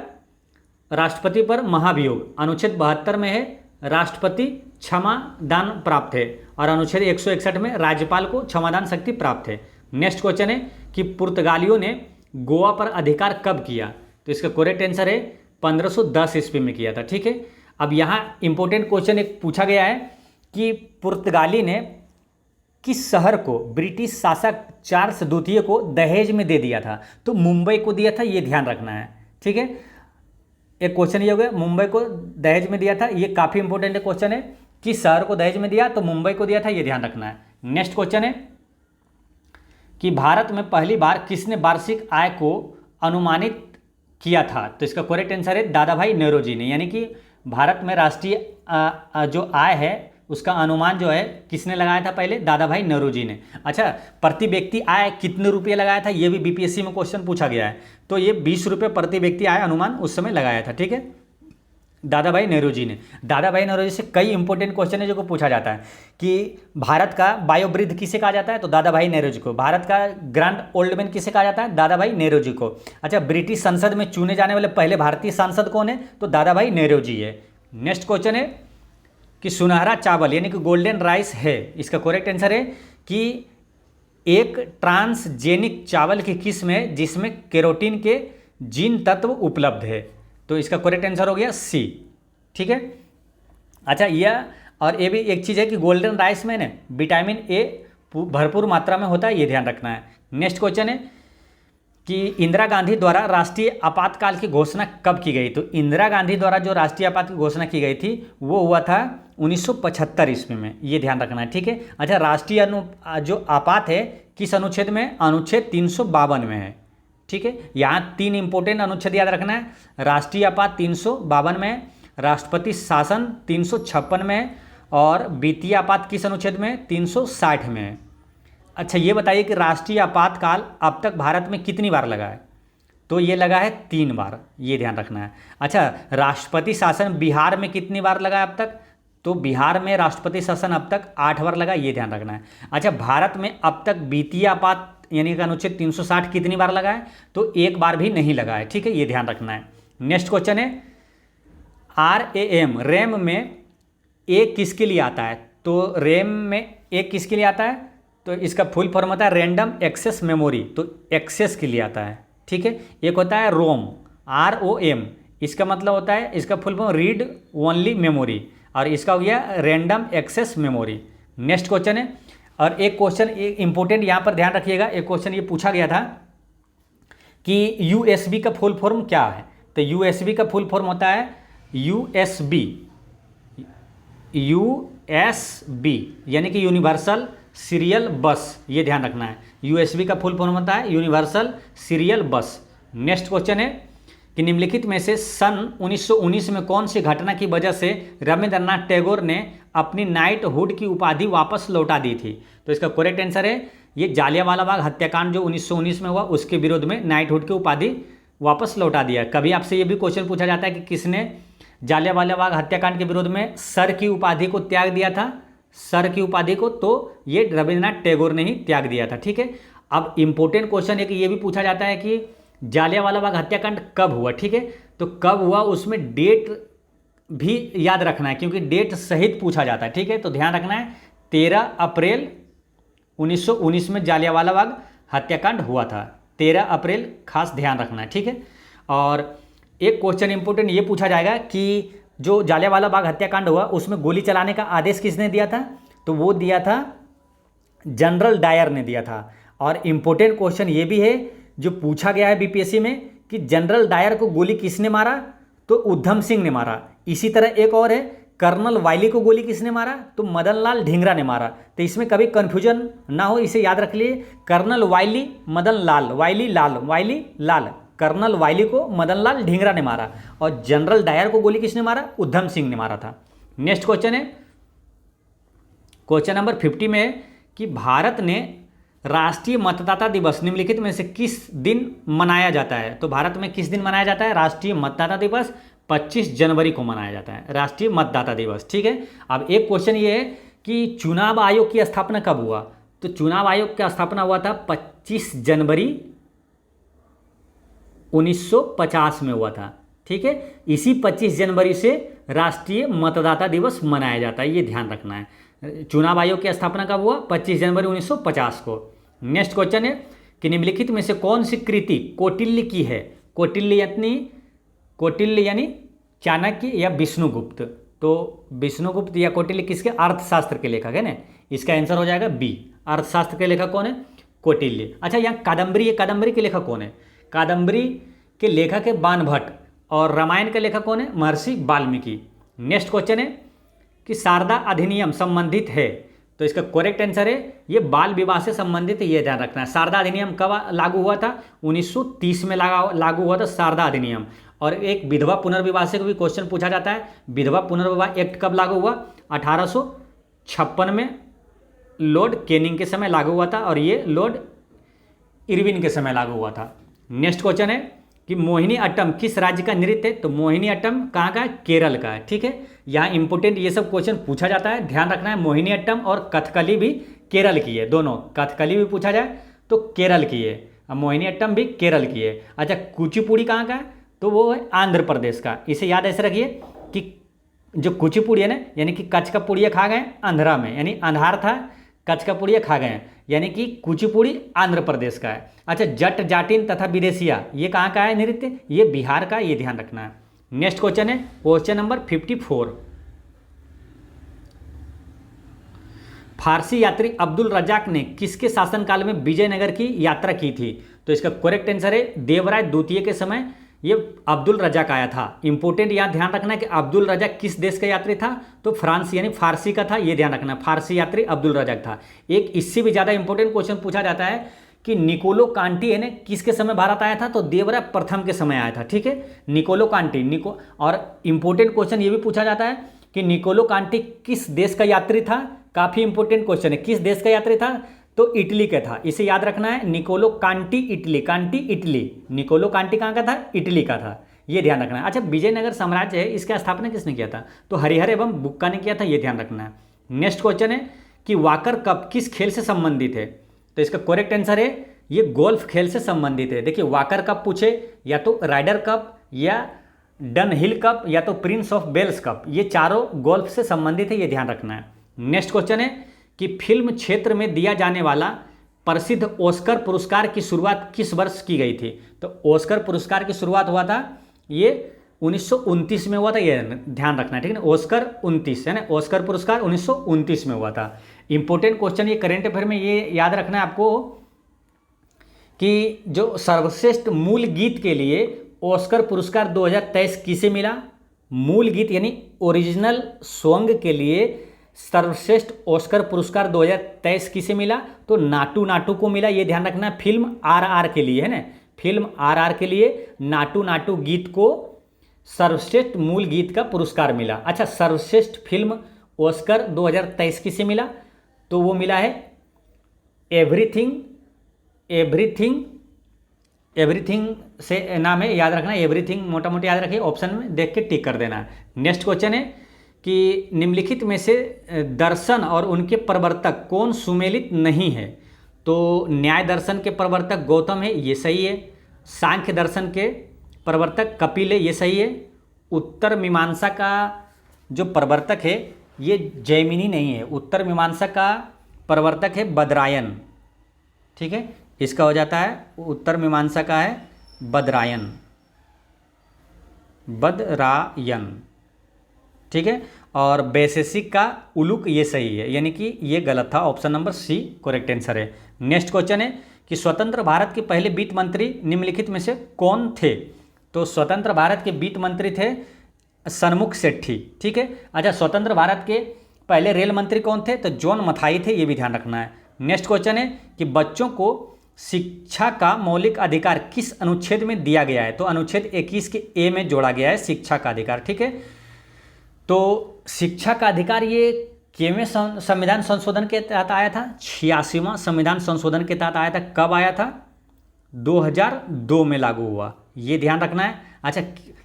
राष्ट्रपति पर महाभियोग, अनुच्छेद 72 में है राष्ट्रपति क्षमादान प्राप्त है, और अनुच्छेद 161 में राज्यपाल को क्षमादान शक्ति प्राप्त है। नेक्स्ट क्वेश्चन है कि पुर्तगालियों ने गोवा पर अधिकार कब किया, तो इसका करेक्ट आंसर है 1510 ईस्वी में किया था, ठीक है। अब यहाँ इंपॉर्टेंट क्वेश्चन एक पूछा गया है कि पुर्तगाली ने किस शहर को ब्रिटिश शासक चार्ल्स द्वितीय को दहेज में दे दिया था, तो मुंबई को दिया था, ये ध्यान रखना है, ठीक है। एक क्वेश्चन ये हो गया, मुंबई को दहेज में दिया था, ये काफ़ी इंपॉर्टेंट क्वेश्चन है, किस शहर को दहेज में दिया, तो मुंबई को दिया था, ये ध्यान रखना है। नेक्स्ट क्वेश्चन है कि भारत में पहली बार किसने वार्षिक आय को अनुमानित किया था, तो इसका करेक्ट आंसर है दादा भाई नेहरू ने। यानी कि भारत में राष्ट्रीय जो आय है उसका अनुमान जो है किसने लगाया था, पहले दादा भाई नेहरू ने। अच्छा, प्रति व्यक्ति आय कितने रुपये लगाया था, ये भी बीपीएससी में क्वेश्चन पूछा गया है, तो ये 20 रुपये प्रति व्यक्ति आय अनुमान उस समय लगाया था, ठीक है, दादा भाई नेहरू ने। दादा भाई नेहरू से कई इंपॉर्टेंट क्वेश्चन है जो को पूछा जाता है कि भारत का बायोवृद्ध किसे कहा जाता है, तो दादा भाई नेहरू को। भारत का ग्रैंड ओल्ड मैन किसे कहा जाता है, दादा भाई नेहरू को। अच्छा, ब्रिटिश संसद में चुने जाने वाले पहले भारतीय सांसद कौन है, तो दादा भाई नेहरू है। नेक्स्ट क्वेश्चन है कि सुनहरा चावल यानी कि गोल्डन राइस है, इसका करेक्ट आंसर है कि एक ट्रांसजेनिक चावल की किस्म है जिसमें कैरोटीन के जीन तत्व उपलब्ध है, तो इसका करेक्ट आंसर हो गया सी, ठीक है। अच्छा, यह और ये भी एक चीज़ है कि गोल्डन राइस में ना विटामिन ए भरपूर मात्रा में होता है, ये ध्यान रखना है। नेक्स्ट क्वेश्चन है कि इंदिरा गांधी द्वारा राष्ट्रीय आपातकाल की घोषणा कब की गई, तो इंदिरा गांधी द्वारा जो राष्ट्रीय आपात की घोषणा की गई थी वो हुआ था 1975 ईस्वी में, ये ध्यान रखना है, ठीक है। अच्छा, राष्ट्रीय जो आपात है किस अनुच्छेद में, अनुच्छेद 352 में है, ठीक है। यहाँ तीन इंपॉर्टेंट अनुच्छेद याद रखना है, राष्ट्रीय आपात 352 में, राष्ट्रपति शासन 356 में, और वित्तीय आपात किस अनुच्छेद में, 360 में है। अच्छा, ये बताइए कि राष्ट्रीय आपातकाल अब तक भारत में कितनी बार लगा है, तो ये लगा है 3 बार, ये ध्यान रखना है। अच्छा, राष्ट्रपति शासन बिहार में कितनी बार लगा है अब तक, तो बिहार में राष्ट्रपति शासन अब तक 8 बार लगा, ये ध्यान रखना है। अच्छा, भारत में अब तक वित्तीय आपात यानी कि अनुच्छेद 360 कितनी बार लगा है? तो 1 बार भी नहीं लगा है, ठीक है, ये ध्यान रखना है। नेक्स्ट क्वेश्चन है रैम में ए किसके लिए आता है? तो रैम में ए किसके लिए आता है? तो इसका फुल फॉर्म होता है रैंडम एक्सेस मेमोरी, तो एक्सेस के लिए आता है, ठीक है। एक होता है रोम, ROM, इसका मतलब होता है, इसका full form read only memory, और इसका हो गया random access memory. Next question है, और एक क्वेश्चन इंपॉर्टेंट यहाँ पर ध्यान रखिएगा, एक क्वेश्चन ये पूछा गया था कि USB का फुल फॉर्म क्या है? तो USB का फुल फॉर्म होता है USB यानी कि यूनिवर्सल सीरियल बस, ये ध्यान रखना है। USB का फुल फॉर्म होता है यूनिवर्सल सीरियल बस। नेक्स्ट क्वेश्चन है कि निम्नलिखित में से सन 1919 में कौन सी घटना की वजह से रविंद्रनाथ टैगोर ने अपनी नाइटहुड की उपाधि वापस लौटा दी थी? तो इसका करेक्ट आंसर है ये जालियांवाला बाग हत्याकांड जो 1919 में हुआ, उसके विरोध में नाइटहुड की उपाधि वापस लौटा दिया। कभी आपसे ये भी क्वेश्चन पूछा जाता है कि किसने जालियांवाला बाग हत्याकांड के विरोध में सर की उपाधि को त्याग दिया था? सर की उपाधि को तो ये रविंद्रनाथ टैगोर ने ही त्याग दिया था, ठीक है। अब इंपॉर्टेंट क्वेश्चन है कि ये भी पूछा जाता है कि जालियांवाला बाग हत्याकांड कब हुआ, ठीक है। तो कब हुआ उसमें डेट भी याद रखना है, क्योंकि डेट सहित पूछा जाता है, ठीक है। तो ध्यान रखना है 13 अप्रैल 1919 में जालियांवाला बाग हत्याकांड हुआ था, 13 अप्रैल, खास ध्यान रखना है, ठीक है। और एक क्वेश्चन इंपॉर्टेंट ये पूछा जाएगा कि जो जालियांवाला बाग हत्याकांड हुआ उसमें गोली चलाने का आदेश किसने दिया था? तो वो दिया था जनरल डायर ने दिया था। और इम्पोर्टेंट क्वेश्चन ये भी है जो पूछा गया है BPSC में कि जनरल डायर को गोली किसने मारा? तो उधम सिंह ने मारा। इसी तरह एक और है, कर्नल वाइली को गोली किसने मारा? तो मदन लाल ढींगरा ने मारा। तो इसमें कभी कन्फ्यूजन ना हो, इसे याद रख लिए, कर्नल वाइली, मदन लाल, वाइली लाल, कर्नल वाइली को मदन लाल ढींगरा ने मारा, और जनरल डायर को गोली किसने मारा? उधम सिंह ने मारा था। नेक्स्ट क्वेश्चन है, क्वेश्चन नंबर 50 में है कि भारत ने राष्ट्रीय मतदाता दिवस निम्नलिखित में से किस दिन मनाया जाता है? तो भारत में किस दिन मनाया जाता है राष्ट्रीय मतदाता दिवस? 25 जनवरी को मनाया जाता है राष्ट्रीय मतदाता दिवस, ठीक है। अब एक क्वेश्चन ये है कि चुनाव आयोग की स्थापना कब हुआ? तो चुनाव आयोग का स्थापना हुआ था 25 जनवरी 1950 में हुआ था, ठीक है। इसी 25 जनवरी से राष्ट्रीय मतदाता दिवस मनाया जाता है, ये ध्यान रखना है। चुनाव आयोग की स्थापना कब हुआ? 25 जनवरी 1950 को। नेक्स्ट क्वेश्चन है कि निम्नलिखित में से कौन सी कृति कौटिल्य की है? कौटिल्य यानी चाणक्य या विष्णुगुप्त। तो विष्णुगुप्त या कौटिल्य किसके? अर्थशास्त्र के लेखक है ना, इसका आंसर हो जाएगा B। अर्थशास्त्र के लेखक कौन है? कौटिल्य। अच्छा, यहाँ कादम्बरी है, कादम्बरी के लेखक कौन है? कादम्बरी के लेखक है बाणभट्ट, और रामायण के लेखक कौन है? महर्षि वाल्मीकि। नेक्स्ट क्वेश्चन है कि शारदा अधिनियम संबंधित है? तो इसका करेक्ट आंसर है ये बाल विवाह से संबंधित है, ये ध्यान रखना है। शारदा अधिनियम कब लागू हुआ था? 1930 में लागू हुआ था शारदा अधिनियम। और एक विधवा पुनर्विवाह से भी क्वेश्चन पूछा जाता है, विधवा पुनर्विवाह एक्ट कब लागू हुआ? 1856 में लॉर्ड कैनिंग के समय लागू हुआ था, और ये लॉर्ड इरविन के समय लागू हुआ था। नेक्स्ट क्वेश्चन है कि मोहिनी अट्टम किस राज्य का नृत्य है? तो मोहिनी अट्टम कहाँ का है? केरल का है, ठीक है। यहाँ इंपोर्टेंट ये सब क्वेश्चन पूछा जाता है, ध्यान रखना है। मोहिनी अट्टम और कथकली भी केरल की है, दोनों। कथकली भी पूछा जाए तो केरल की है, और मोहिनी अट्टम भी केरल की है। अच्छा, कुचिपुड़ी कहाँ का है? तो वो है आंध्र प्रदेश का। इसे याद ऐसे रखिए कि जो कुचिपुड़ी है ना, यानी कि कच्छ का पुड़िया खा गए आंध्रा में, यानी अंधार था, कच्छ का पुड़िया खा गए, यानी कि कुचिपुड़ी आंध्र प्रदेश का है। अच्छा, जट जाटिन तथा विदेशिया ये कहाँ का है नृत्य? ये बिहार का, ये ध्यान रखना है। नेक्स्ट क्वेश्चन है क्वेश्चन नंबर 54। फारसी यात्री अब्दुल रजाक ने किसके शासनकाल में विजयनगर की यात्रा की थी? तो इसका करेक्ट आंसर है देवराय द्वितीय के समय ये अब्दुल रजाक आया था। इंपोर्टेंट यहाँ ध्यान रखना है कि अब्दुल रजाक किस देश का यात्री था? तो फ्रांस यानी फारसी का था, ये ध्यान रखना। फारसी यात्री अब्दुल रजाक था। एक इससे भी ज़्यादा इंपॉर्टेंट क्वेश्चन पूछा जाता है कि निकोलो कांटी है ना किसके समय भारत आया था? तो देवराय प्रथम के समय आया था, ठीक है। निकोलो कांटी और इंपॉर्टेंट क्वेश्चन ये भी पूछा जाता है कि निकोलो कांटी किस देश का यात्री था? काफ़ी इंपॉर्टेंट क्वेश्चन है, किस देश का यात्री था? तो इटली का था। इसे याद रखना है, Nicolo Conti Italy, Conti Italy, Nicolo Conti कहाँ का था? इटली का था, ये ध्यान रखना है। अच्छा, विजयनगर साम्राज्य है, इसका स्थापना किसने किया था? तो हरिहर एवं बुक्का ने किया था, ये ध्यान रखना है। नेक्स्ट क्वेश्चन है कि वाकर कप किस खेल से संबंधित है? तो इसका करेक्ट आंसर है ये गोल्फ खेल से संबंधित है। देखिए, वाकर कप पूछे या तो राइडर कप या डनहिल कप या तो प्रिंस ऑफ वेल्स कप, ये चारों गोल्फ से संबंधित है, ये ध्यान रखना है। नेक्स्ट क्वेश्चन है कि फिल्म क्षेत्र में दिया जाने वाला प्रसिद्ध ऑस्कर पुरस्कार की शुरुआत किस वर्ष की गई थी? तो ऑस्कर पुरस्कार की शुरुआत हुआ था ये 1929 में हुआ था, ये ध्यान रखना है, ठीक है ना। ऑस्कर 29 है ना, ऑस्कर पुरस्कार 1929 में हुआ था। इंपॉर्टेंट क्वेश्चन ये करेंट अफेयर में ये याद रखना है आपको कि जो सर्वश्रेष्ठ मूल गीत के लिए ऑस्कर पुरस्कार 2023 किसे मिला? मूल गीत यानी ओरिजिनल सॉन्ग के लिए सर्वश्रेष्ठ ऑस्कर पुरस्कार 2023 किसे मिला? तो नाटू नाटू को मिला, ये ध्यान रखना है। फिल्म आरआर के लिए है ना, फिल्म आरआर के लिए नाटू नाटू गीत को सर्वश्रेष्ठ मूल गीत का पुरस्कार मिला। अच्छा, सर्वश्रेष्ठ फिल्म ऑस्कर 2023 किसे मिला? तो वो मिला है एवरीथिंग, एवरीथिंग, एवरीथिंग से नाम है, याद रखना। एवरीथिंग मोटा मोटा याद रखिए, ऑप्शन में देख के टिक कर देना। नेक्स्ट क्वेश्चन है कि निम्नलिखित में से दर्शन और उनके प्रवर्तक कौन सुमेलित नहीं है? तो न्याय दर्शन के प्रवर्तक गौतम है, ये सही है। सांख्य दर्शन के प्रवर्तक कपिल है, ये सही है। उत्तर मीमांसा का जो प्रवर्तक है ये जैमिनी नहीं है, उत्तर मीमांसा का प्रवर्तक है बदरायन, ठीक है। इसका हो जाता है उत्तर मीमांसा का है बदरायन, बदरायन, ठीक है। और वैशेषिक का उलुक, ये सही है, यानी कि ये गलत था, option number C correct answer है। नेक्स्ट क्वेश्चन है कि स्वतंत्र भारत के पहले वित्त मंत्री निम्नलिखित में से कौन थे? तो स्वतंत्र भारत के वित्त मंत्री थे सन्मुख सेठी, ठीक है। अच्छा, स्वतंत्र भारत के पहले रेल मंत्री कौन थे? तो जॉन मथाई थे, ये भी ध्यान रखना है। नेक्स्ट क्वेश्चन है कि बच्चों को शिक्षा का मौलिक अधिकार किस अनुच्छेद में दिया गया है? तो अनुच्छेद 21 के ए में जोड़ा गया है शिक्षा का अधिकार, ठीक है। तो शिक्षा का अधिकार ये केवें संविधान संशोधन के तहत आया था? 86वां संविधान संशोधन के तहत आया था। कब आया था? 2002 में लागू हुआ, ये ध्यान रखना है। अच्छा,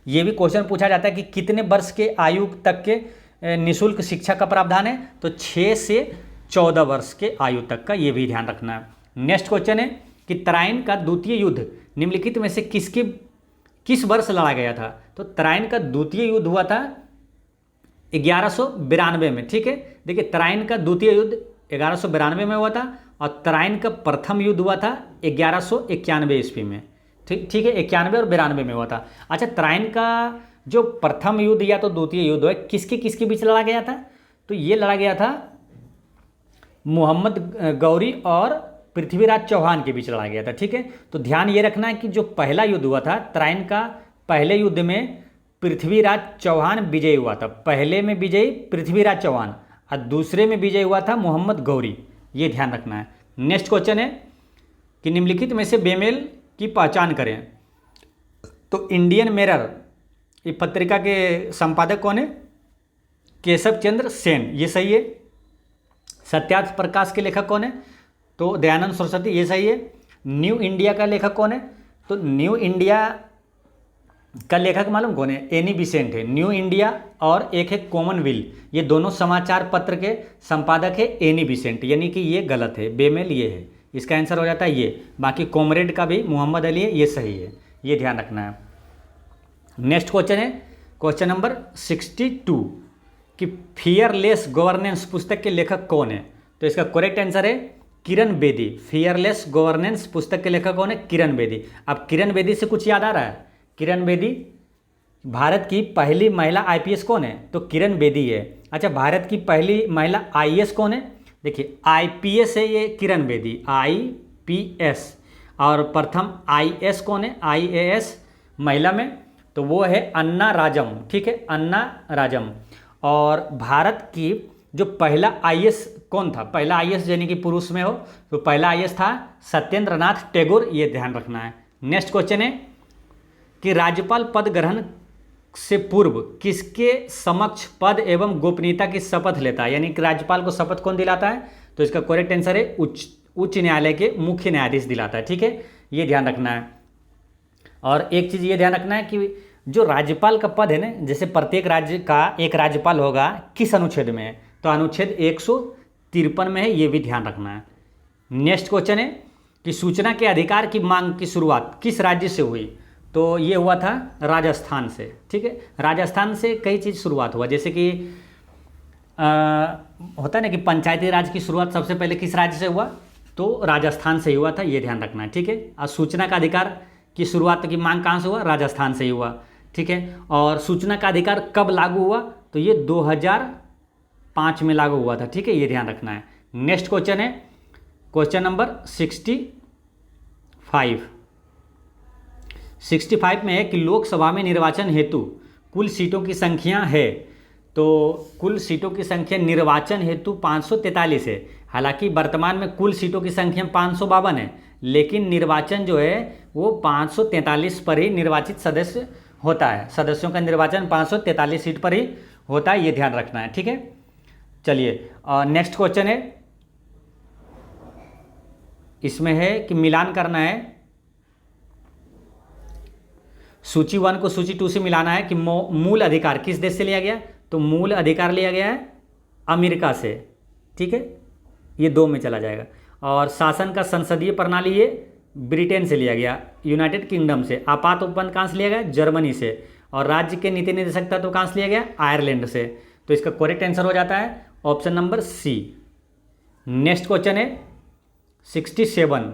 ये भी क्वेश्चन पूछा जाता है कि कितने वर्ष के आयु तक के निःशुल्क शिक्षा का प्रावधान है? तो 6 से 14 वर्ष के आयु तक का, ये भी ध्यान रखना है। नेक्स्ट क्वेश्चन है कि तराइन का द्वितीय युद्ध निम्नलिखित में से किस वर्ष लड़ा गया था? तो तराइन का द्वितीय युद्ध हुआ था 1192 में, ठीक है। देखिए, तराइन का द्वितीय युद्ध 1192 में हुआ था और तराइन का प्रथम युद्ध हुआ था 1191 ईस्वी में, ठीक है। 91 और 92 में हुआ था। अच्छा, तराइन का जो प्रथम युद्ध या तो द्वितीय युद्ध है किसके बीच लड़ा गया था? तो ये लड़ा गया था मोहम्मद गौरी और पृथ्वीराज चौहान के बीच लड़ा गया था, ठीक है। तो ध्यान ये रखना है कि जो पहला युद्ध हुआ था तराइन का, पहले युद्ध में पृथ्वीराज चौहान विजयी हुआ था। पहले में विजयी पृथ्वीराज चौहान और दूसरे में विजयी हुआ था मोहम्मद गौरी, ये ध्यान रखना है। नेक्स्ट क्वेश्चन है कि निम्नलिखित में से बेमेल की पहचान करें। तो इंडियन मिरर ये पत्रिका के संपादक कौन है? केशव चंद्र सेन, ये सही है। सत्यार्थ प्रकाश के लेखक कौन है? तो दयानंद सरस्वती, ये सही है। न्यू इंडिया का लेखक कौन है? तो न्यू इंडिया का लेखक मालूम कौन है? एनी बिसेंट है। न्यू इंडिया और एक है कॉमनवेल्थ, ये दोनों समाचार पत्र के संपादक है एनी बिसेंट, यानी कि ये गलत है, बेमेल ये है, इसका आंसर हो जाता है ये। बाकी कॉमरेड का भी मोहम्मद अली है, ये सही है, ये ध्यान रखना है। नेक्स्ट क्वेश्चन है क्वेश्चन नंबर 62 कि फियरलेस गवर्नेंस पुस्तक के लेखक कौन है? तो इसका करेक्ट आंसर है किरण बेदी। फियरलेस गवर्नेंस पुस्तक के लेखक कौन है? किरण बेदी। अब किरण बेदी से कुछ याद आ रहा है? किरण बेदी भारत की पहली महिला आईपीएस कौन है? तो किरण बेदी है। अच्छा, भारत की पहली महिला आईएएस कौन है? देखिए, आईपीएस है ये किरण बेदी, आईपीएस। और प्रथम आईएएस कौन है? आईएएस महिला में, तो वो है अन्ना राजम, ठीक है, अन्ना राजम। और भारत की जो पहला आईएएस कौन था? पहला आईएएस यानी कि पुरुष में हो, तो पहला आईएएस था सत्येंद्र नाथ टैगोर, ये ध्यान रखना है। नेक्स्ट क्वेश्चन है कि राज्यपाल पद ग्रहण से पूर्व किसके समक्ष पद एवं गोपनीयता की शपथ लेता है? यानी कि राज्यपाल को शपथ कौन दिलाता है? तो इसका करेक्ट आंसर है उच्च न्यायालय के मुख्य न्यायाधीश दिलाता है, ठीक है, ये ध्यान रखना है। और एक चीज़ ये ध्यान रखना है कि जो राज्यपाल का पद है ना, जैसे प्रत्येक राज्य का एक राज्यपाल होगा, किस अनुच्छेद में है, तो अनुच्छेद 153 में है, ये भी ध्यान रखना है। नेक्स्ट क्वेश्चन है कि सूचना के अधिकार की मांग की शुरुआत किस राज्य से हुई, तो ये हुआ था राजस्थान से। ठीक है, राजस्थान से कई चीज़ शुरुआत हुआ, जैसे कि होता है ना कि पंचायती राज की शुरुआत सबसे पहले किस राज्य से हुआ, तो राजस्थान से ही हुआ था, ये ध्यान रखना है। ठीक है, और सूचना का अधिकार की शुरुआत की मांग कहाँ से हुआ, राजस्थान से ही हुआ। ठीक है, और सूचना का अधिकार कब लागू हुआ, तो ये 2005 में लागू हुआ था। ठीक है, ये ध्यान रखना है। नेक्स्ट क्वेश्चन है क्वेश्चन नंबर 65 में है कि लोकसभा में निर्वाचन हेतु कुल सीटों की संख्या है, तो कुल सीटों की संख्या निर्वाचन हेतु 543 है। हालांकि वर्तमान में कुल सीटों की संख्या 552 है, लेकिन निर्वाचन जो है वो 543 पर ही निर्वाचित सदस्य होता है। सदस्यों का निर्वाचन 543 सीट पर ही होता है, ये ध्यान रखना है। ठीक है, चलिए नेक्स्ट क्वेश्चन है, इसमें है कि मिलान करना है, सूची 1 को सूची 2 से मिलाना है कि मूल अधिकार किस देश से लिया गया, तो मूल अधिकार लिया गया है अमेरिका से। ठीक है, ये 2 में चला जाएगा। और शासन का संसदीय प्रणाली ये ब्रिटेन से लिया गया, यूनाइटेड किंगडम से। आपात उपबंध कहाँ से लिया गया, जर्मनी से। और राज्य के नीति निर्देशक तत्व कहाँ से लिया गया, आयरलैंड से। तो इसका करेक्ट आंसर हो जाता है option number C. Next question है 67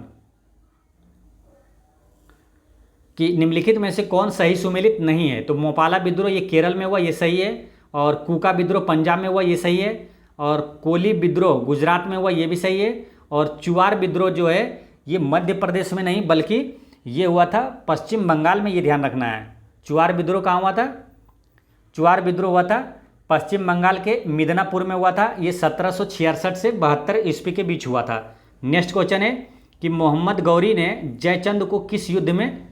कि निम्नलिखित में से कौन सही सुमेलित नहीं है, तो मोपाला विद्रोह ये केरल में हुआ, ये सही है। और कूका विद्रोह पंजाब में हुआ, ये सही है। और कोली विद्रोह गुजरात में हुआ, ये भी सही है। और चुआर विद्रोह जो है ये मध्य प्रदेश में नहीं बल्कि ये हुआ था पश्चिम बंगाल में, ये ध्यान रखना है। चुआर विद्रोह कहाँ हुआ था, चुआर विद्रोह हुआ था पश्चिम बंगाल के मिदनापुर में हुआ था, ये 1766 से 72 ईस्वी के बीच हुआ था। नेक्स्ट क्वेश्चन है कि मोहम्मद गौरी ने जयचंद को किस युद्ध में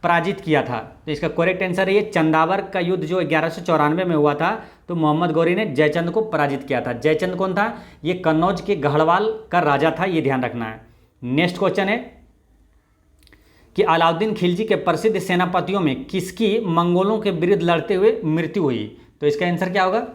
पराजित किया था, तो इसका करेक्ट आंसर है ये चंदावर का युद्ध जो 1194 में हुआ था, तो मोहम्मद गौरी ने जयचंद को पराजित किया था। जयचंद कौन था, ये कन्नौज के गढ़वाल का राजा था, ये ध्यान रखना है। नेक्स्ट क्वेश्चन है कि अलाउद्दीन खिलजी के प्रसिद्ध सेनापतियों में किसकी मंगोलों के विरुद्ध लड़ते हुए मृत्यु हुई, तो इसका आंसर क्या होगा,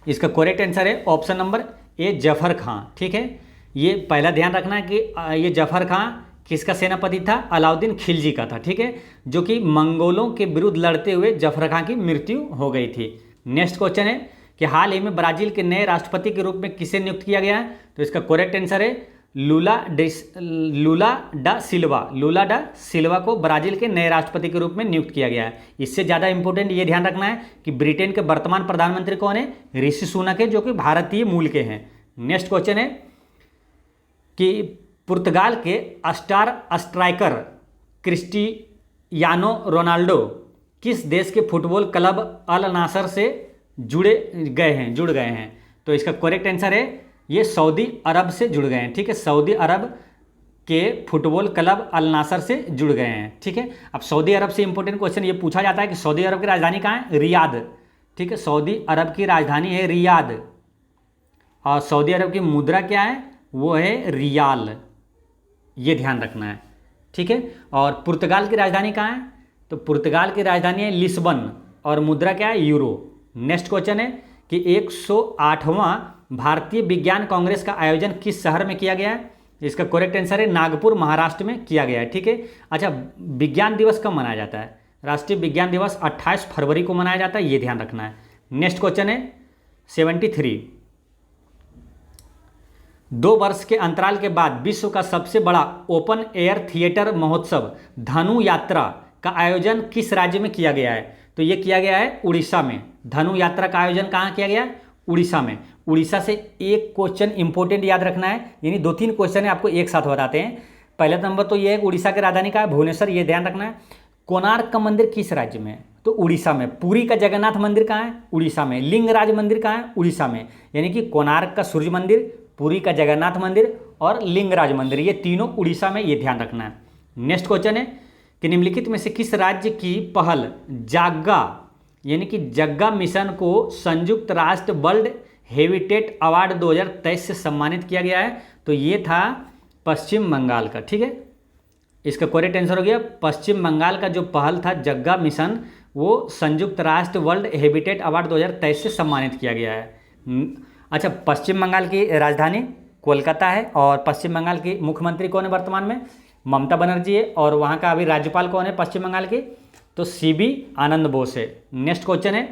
इसका करेक्ट आंसर है ऑप्शन नंबर ए जफर खां। ठीक है, ये पहला ध्यान रखना है कि ये जफर खां किसका सेनापति था, अलाउद्दीन खिलजी का था। ठीक है, जो कि मंगोलों के विरुद्ध लड़ते हुए जफर खां की मृत्यु हो गई थी। नेक्स्ट क्वेश्चन है कि हाल ही में ब्राजील के नए राष्ट्रपति के रूप में किसे नियुक्त किया गया है, तो इसका करेक्ट आंसर है लूला डा सिल्वा को ब्राजील के नए राष्ट्रपति के रूप में नियुक्त किया गया है। इससे ज़्यादा इंपॉर्टेंट ये ध्यान रखना है कि ब्रिटेन के वर्तमान प्रधानमंत्री कौन है, ऋषि सुनक है, जो कि भारतीय मूल के हैं। नेक्स्ट क्वेश्चन है कि पुर्तगाल के स्टार स्ट्राइकर क्रिस्टियानो रोनाल्डो किस देश के फुटबॉल क्लब अल नासर से जुड़ गए हैं, तो इसका करेक्ट आंसर है ये सऊदी अरब से जुड़ गए हैं। ठीक है, सऊदी अरब के फुटबॉल क्लब अल नासर से जुड़ गए हैं। ठीक है, अब सऊदी अरब से इंपॉर्टेंट क्वेश्चन ये पूछा जाता है कि सऊदी अरब की राजधानी कहाँ है, रियाद। ठीक है, सऊदी अरब की राजधानी है रियाद, और सऊदी अरब की मुद्रा क्या है, वो है रियाल, ये ध्यान रखना है। ठीक है, और पुर्तगाल की राजधानी कहाँ है, तो पुर्तगाल की राजधानी है लिस्बन, और मुद्रा क्या है, यूरो। नेक्स्ट क्वेश्चन है कि 108वां भारतीय विज्ञान कांग्रेस का आयोजन किस शहर में किया गया है, इसका करेक्ट आंसर है नागपुर महाराष्ट्र में किया गया है। ठीक है, अच्छा विज्ञान दिवस कब मनाया जाता है, राष्ट्रीय विज्ञान दिवस 28 फरवरी को मनाया जाता है, ये ध्यान रखना है। नेक्स्ट क्वेश्चन है 73 2 वर्ष के अंतराल के बाद विश्व का सबसे बड़ा ओपन एयर थिएटर महोत्सव धनु यात्रा का आयोजन किस राज्य में किया गया है, तो ये किया गया है उड़ीसा में। धनु यात्रा का आयोजन कहाँ किया गया है, उड़ीसा में। उड़ीसा से एक क्वेश्चन इंपॉर्टेंट याद रखना है, यानी 2-3 क्वेश्चन है आपको एक साथ बताते हैं। पहला नंबर तो ये है उड़ीसा की राजधानी का है भुवनेश्वर, ये ध्यान रखना है। कोणार्क का मंदिर किस राज्य में है, तो उड़ीसा में। पुरी का जगन्नाथ मंदिर कहाँ है, उड़ीसा में। लिंगराज मंदिर कहाँ है, उड़ीसा में। यानी कि कोणार्क का सूर्य मंदिर, पुरी का जगन्नाथ मंदिर और लिंगराज मंदिर, ये तीनों उड़ीसा में, ये ध्यान रखना है। नेक्स्ट क्वेश्चन है कि निम्नलिखित में से किस राज्य की पहल जाग्गा यानी कि जग्गा मिशन को संयुक्त राष्ट्र वर्ल्ड हेरिटेज अवार्ड 2023 से सम्मानित किया गया है, तो ये था पश्चिम बंगाल का। ठीक है, इसका करेक्ट आंसर हो गया पश्चिम बंगाल का जो पहल था जग्गा मिशन, वो संयुक्त राष्ट्र वर्ल्ड हैबिटेट अवार्ड 2023 से सम्मानित किया गया है। अच्छा, पश्चिम बंगाल की राजधानी कोलकाता है और पश्चिम बंगाल की मुख्यमंत्री कौन है वर्तमान में? ममता बनर्जी है। और वहाँ का अभी राज्यपाल कौन है पश्चिम बंगाल की? तो सीबी आनंद बोस है। नेक्स्ट क्वेश्चन है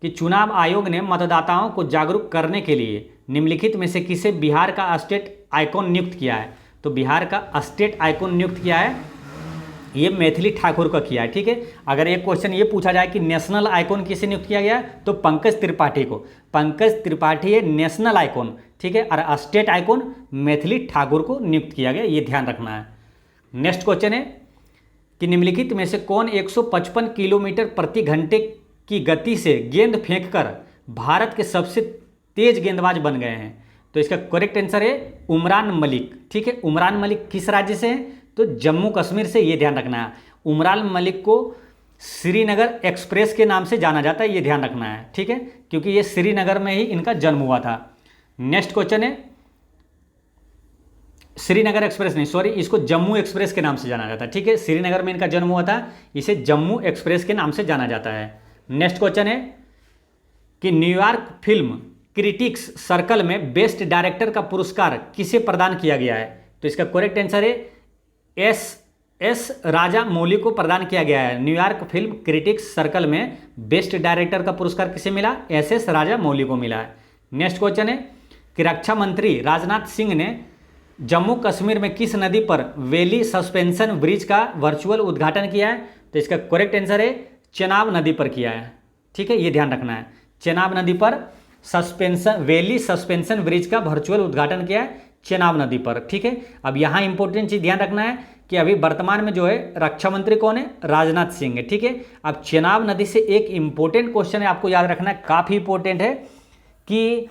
कि चुनाव आयोग ने मतदाताओं को जागरूक करने के लिए निम्नलिखित में से किसे बिहार का स्टेट आइकॉन नियुक्त किया है? तो बिहार का स्टेट आइकॉन नियुक्त किया है ये मैथिली ठाकुर का किया है। ठीक है, अगर एक क्वेश्चन ये पूछा जाए कि नेशनल आइकॉन किसे नियुक्त किया गया है तो पंकज त्रिपाठी को। पंकज त्रिपाठी है नेशनल आइकॉन, ठीक है, और स्टेट आइकॉन मैथिली ठाकुर को नियुक्त किया गया, ये ध्यान रखना है। नेक्स्ट क्वेश्चन है कि निम्नलिखित में से कौन 155 किलोमीटर प्रति घंटे की गति से गेंद फेंककर भारत के सबसे तेज गेंदबाज बन गए हैं? तो इसका करेक्ट आंसर है उमरान मलिक। ठीक है, उमरान मलिक किस राज्य से हैं? तो जम्मू कश्मीर से, ये ध्यान रखना है। उमरान मलिक को श्रीनगर एक्सप्रेस के नाम से जाना जाता है, ये ध्यान रखना है। ठीक है, क्योंकि ये श्रीनगर में ही इनका जन्म हुआ था। नेक्स्ट क्वेश्चन है, श्रीनगर एक्सप्रेस नहीं, सॉरी, इसको जम्मू एक्सप्रेस के नाम से जाना जाता है। ठीक है, श्रीनगर में इनका जन्म हुआ था, इसे जम्मू एक्सप्रेस के नाम से जाना जाता है। नेक्स्ट क्वेश्चन है कि न्यूयॉर्क फिल्म क्रिटिक्स सर्कल में बेस्ट डायरेक्टर का पुरस्कार किसे प्रदान किया गया है? तो इसका करेक्ट आंसर है एस राजा मौली को प्रदान किया गया है। न्यूयॉर्क फिल्म क्रिटिक्स सर्कल में बेस्ट डायरेक्टर का पुरस्कार किसे मिला? एस राजा मौली को मिला है। नेक्स्ट क्वेश्चन है कि रक्षा मंत्री राजनाथ सिंह ने जम्मू कश्मीर में किस नदी पर वेली सस्पेंशन ब्रिज का वर्चुअल उद्घाटन किया है? तो इसका करेक्ट आंसर है चेनाब नदी पर किया है। ठीक है, ये ध्यान रखना है, चेनाब नदी पर वेली सस्पेंशन ब्रिज का वर्चुअल उद्घाटन किया है चेनाब नदी पर। ठीक है, अब यहाँ इंपॉर्टेंट चीज ध्यान रखना है कि अभी वर्तमान में जो है रक्षा मंत्री कौन है? राजनाथ सिंह है। ठीक है, अब चेनाब नदी से एक इंपॉर्टेंट क्वेश्चन है, आपको याद रखना है, काफी इंपॉर्टेंट है, कि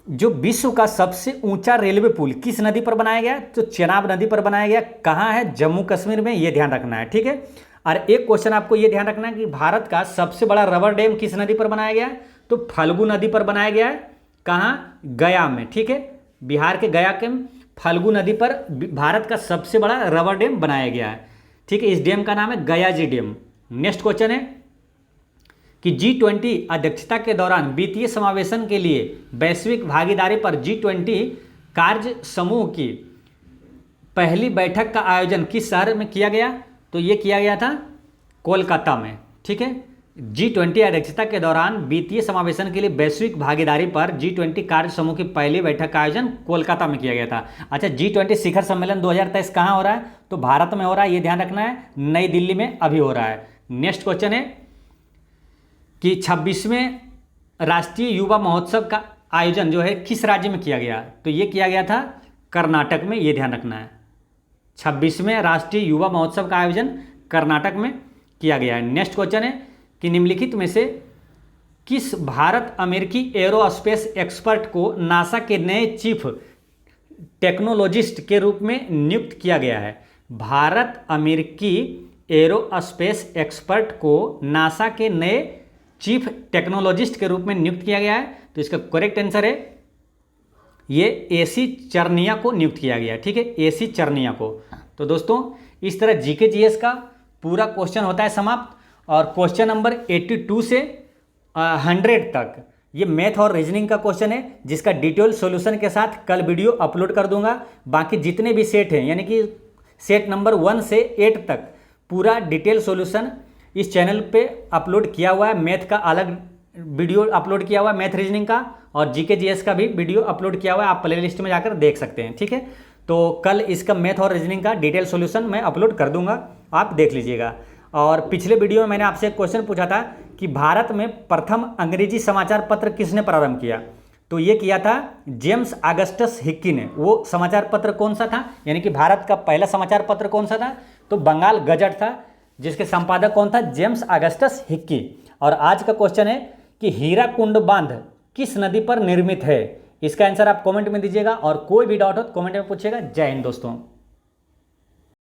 जो विश्व का सबसे ऊंचा रेलवे पुल किस नदी पर बनाया गया? तो चेनाब नदी पर बनाया गया। कहाँ है? जम्मू कश्मीर में, ये ध्यान रखना है। ठीक है, और एक क्वेश्चन आपको ये ध्यान रखना है कि भारत का सबसे बड़ा रबर डैम किस नदी पर बनाया गया है? तो फल्गु नदी पर बनाया गया है। कहाँ? गया में। ठीक है, बिहार के गया के फल्गु नदी पर भारत का सबसे बड़ा रबर डैम बनाया गया है। ठीक है, इस डैम का नाम है गयाजी डैम। नेक्स्ट क्वेश्चन है कि G20 अध्यक्षता के दौरान वित्तीय समावेशन के लिए वैश्विक भागीदारी पर G20 कार्य समूह की पहली बैठक का आयोजन किस शहर में किया गया? तो ये किया गया था कोलकाता में। ठीक है, G20 अध्यक्षता के दौरान वित्तीय समावेशन के लिए वैश्विक भागीदारी पर G20 कार्य समूह की पहली बैठक का आयोजन कोलकाता में किया गया था। अच्छा, G20 शिखर सम्मेलन 2023 कहाँ हो रहा है? तो भारत में हो रहा है, ये ध्यान रखना है, नई दिल्ली में अभी हो रहा है। नेक्स्ट क्वेश्चन है कि 26वें राष्ट्रीय युवा महोत्सव का आयोजन जो है किस राज्य में किया गया? तो ये किया गया था कर्नाटक में, ये ध्यान रखना है। 26वें राष्ट्रीय युवा महोत्सव का आयोजन कर्नाटक में किया गया है। नेक्स्ट क्वेश्चन है कि निम्नलिखित में से किस भारत अमेरिकी एरोस्पेस एक्सपर्ट को नासा के नए चीफ टेक्नोलॉजिस्ट के रूप में नियुक्त किया गया है? भारत अमेरिकी एरोस्पेस एक्सपर्ट को नासा के नए चीफ टेक्नोलॉजिस्ट के रूप में नियुक्त किया गया है। तो इसका करेक्ट आंसर है ये एसी चर्निया को नियुक्त किया गया। ठीक है, एसी चर्निया को। तो दोस्तों, इस तरह जीके जीएस का पूरा क्वेश्चन होता है समाप्त, और क्वेश्चन नंबर 82 से 100 तक ये मैथ और रीजनिंग का क्वेश्चन है, जिसका डिटेल सॉल्यूशन के साथ कल वीडियो अपलोड कर दूंगा। बाकी जितने भी सेट हैं, यानी कि सेट नंबर 1 से 8 तक पूरा डिटेल सॉल्यूशन इस चैनल पे अपलोड किया हुआ है। मैथ का अलग वीडियो अपलोड किया हुआ है, मैथ रीजनिंग का, और जीके जीएस का भी वीडियो अपलोड किया हुआ है, आप प्लेलिस्ट में जाकर देख सकते हैं। ठीक है, तो कल इसका मैथ और रीजनिंग का डिटेल सॉल्यूशन मैं अपलोड कर दूंगा, आप देख लीजिएगा। और पिछले वीडियो में मैंने आपसे एक क्वेश्चन पूछा था कि भारत में प्रथम अंग्रेजी समाचार पत्र किसने प्रारंभ किया? तो ये किया था जेम्स ऑगस्टस हिक्की ने। वो समाचार पत्र कौन सा था, यानी कि भारत का पहला समाचार पत्र कौन सा था? तो बंगाल गजट था, जिसके संपादक कौन था? James Augustus Hickey. और आज का क्वेश्चन है कि हीराकुंड बांध किस नदी पर निर्मित है? इसका आंसर आप कमेंट में दीजिएगा, और कोई भी डाउट हो तो कमेंट में पूछिएगा। जय हिंद दोस्तों।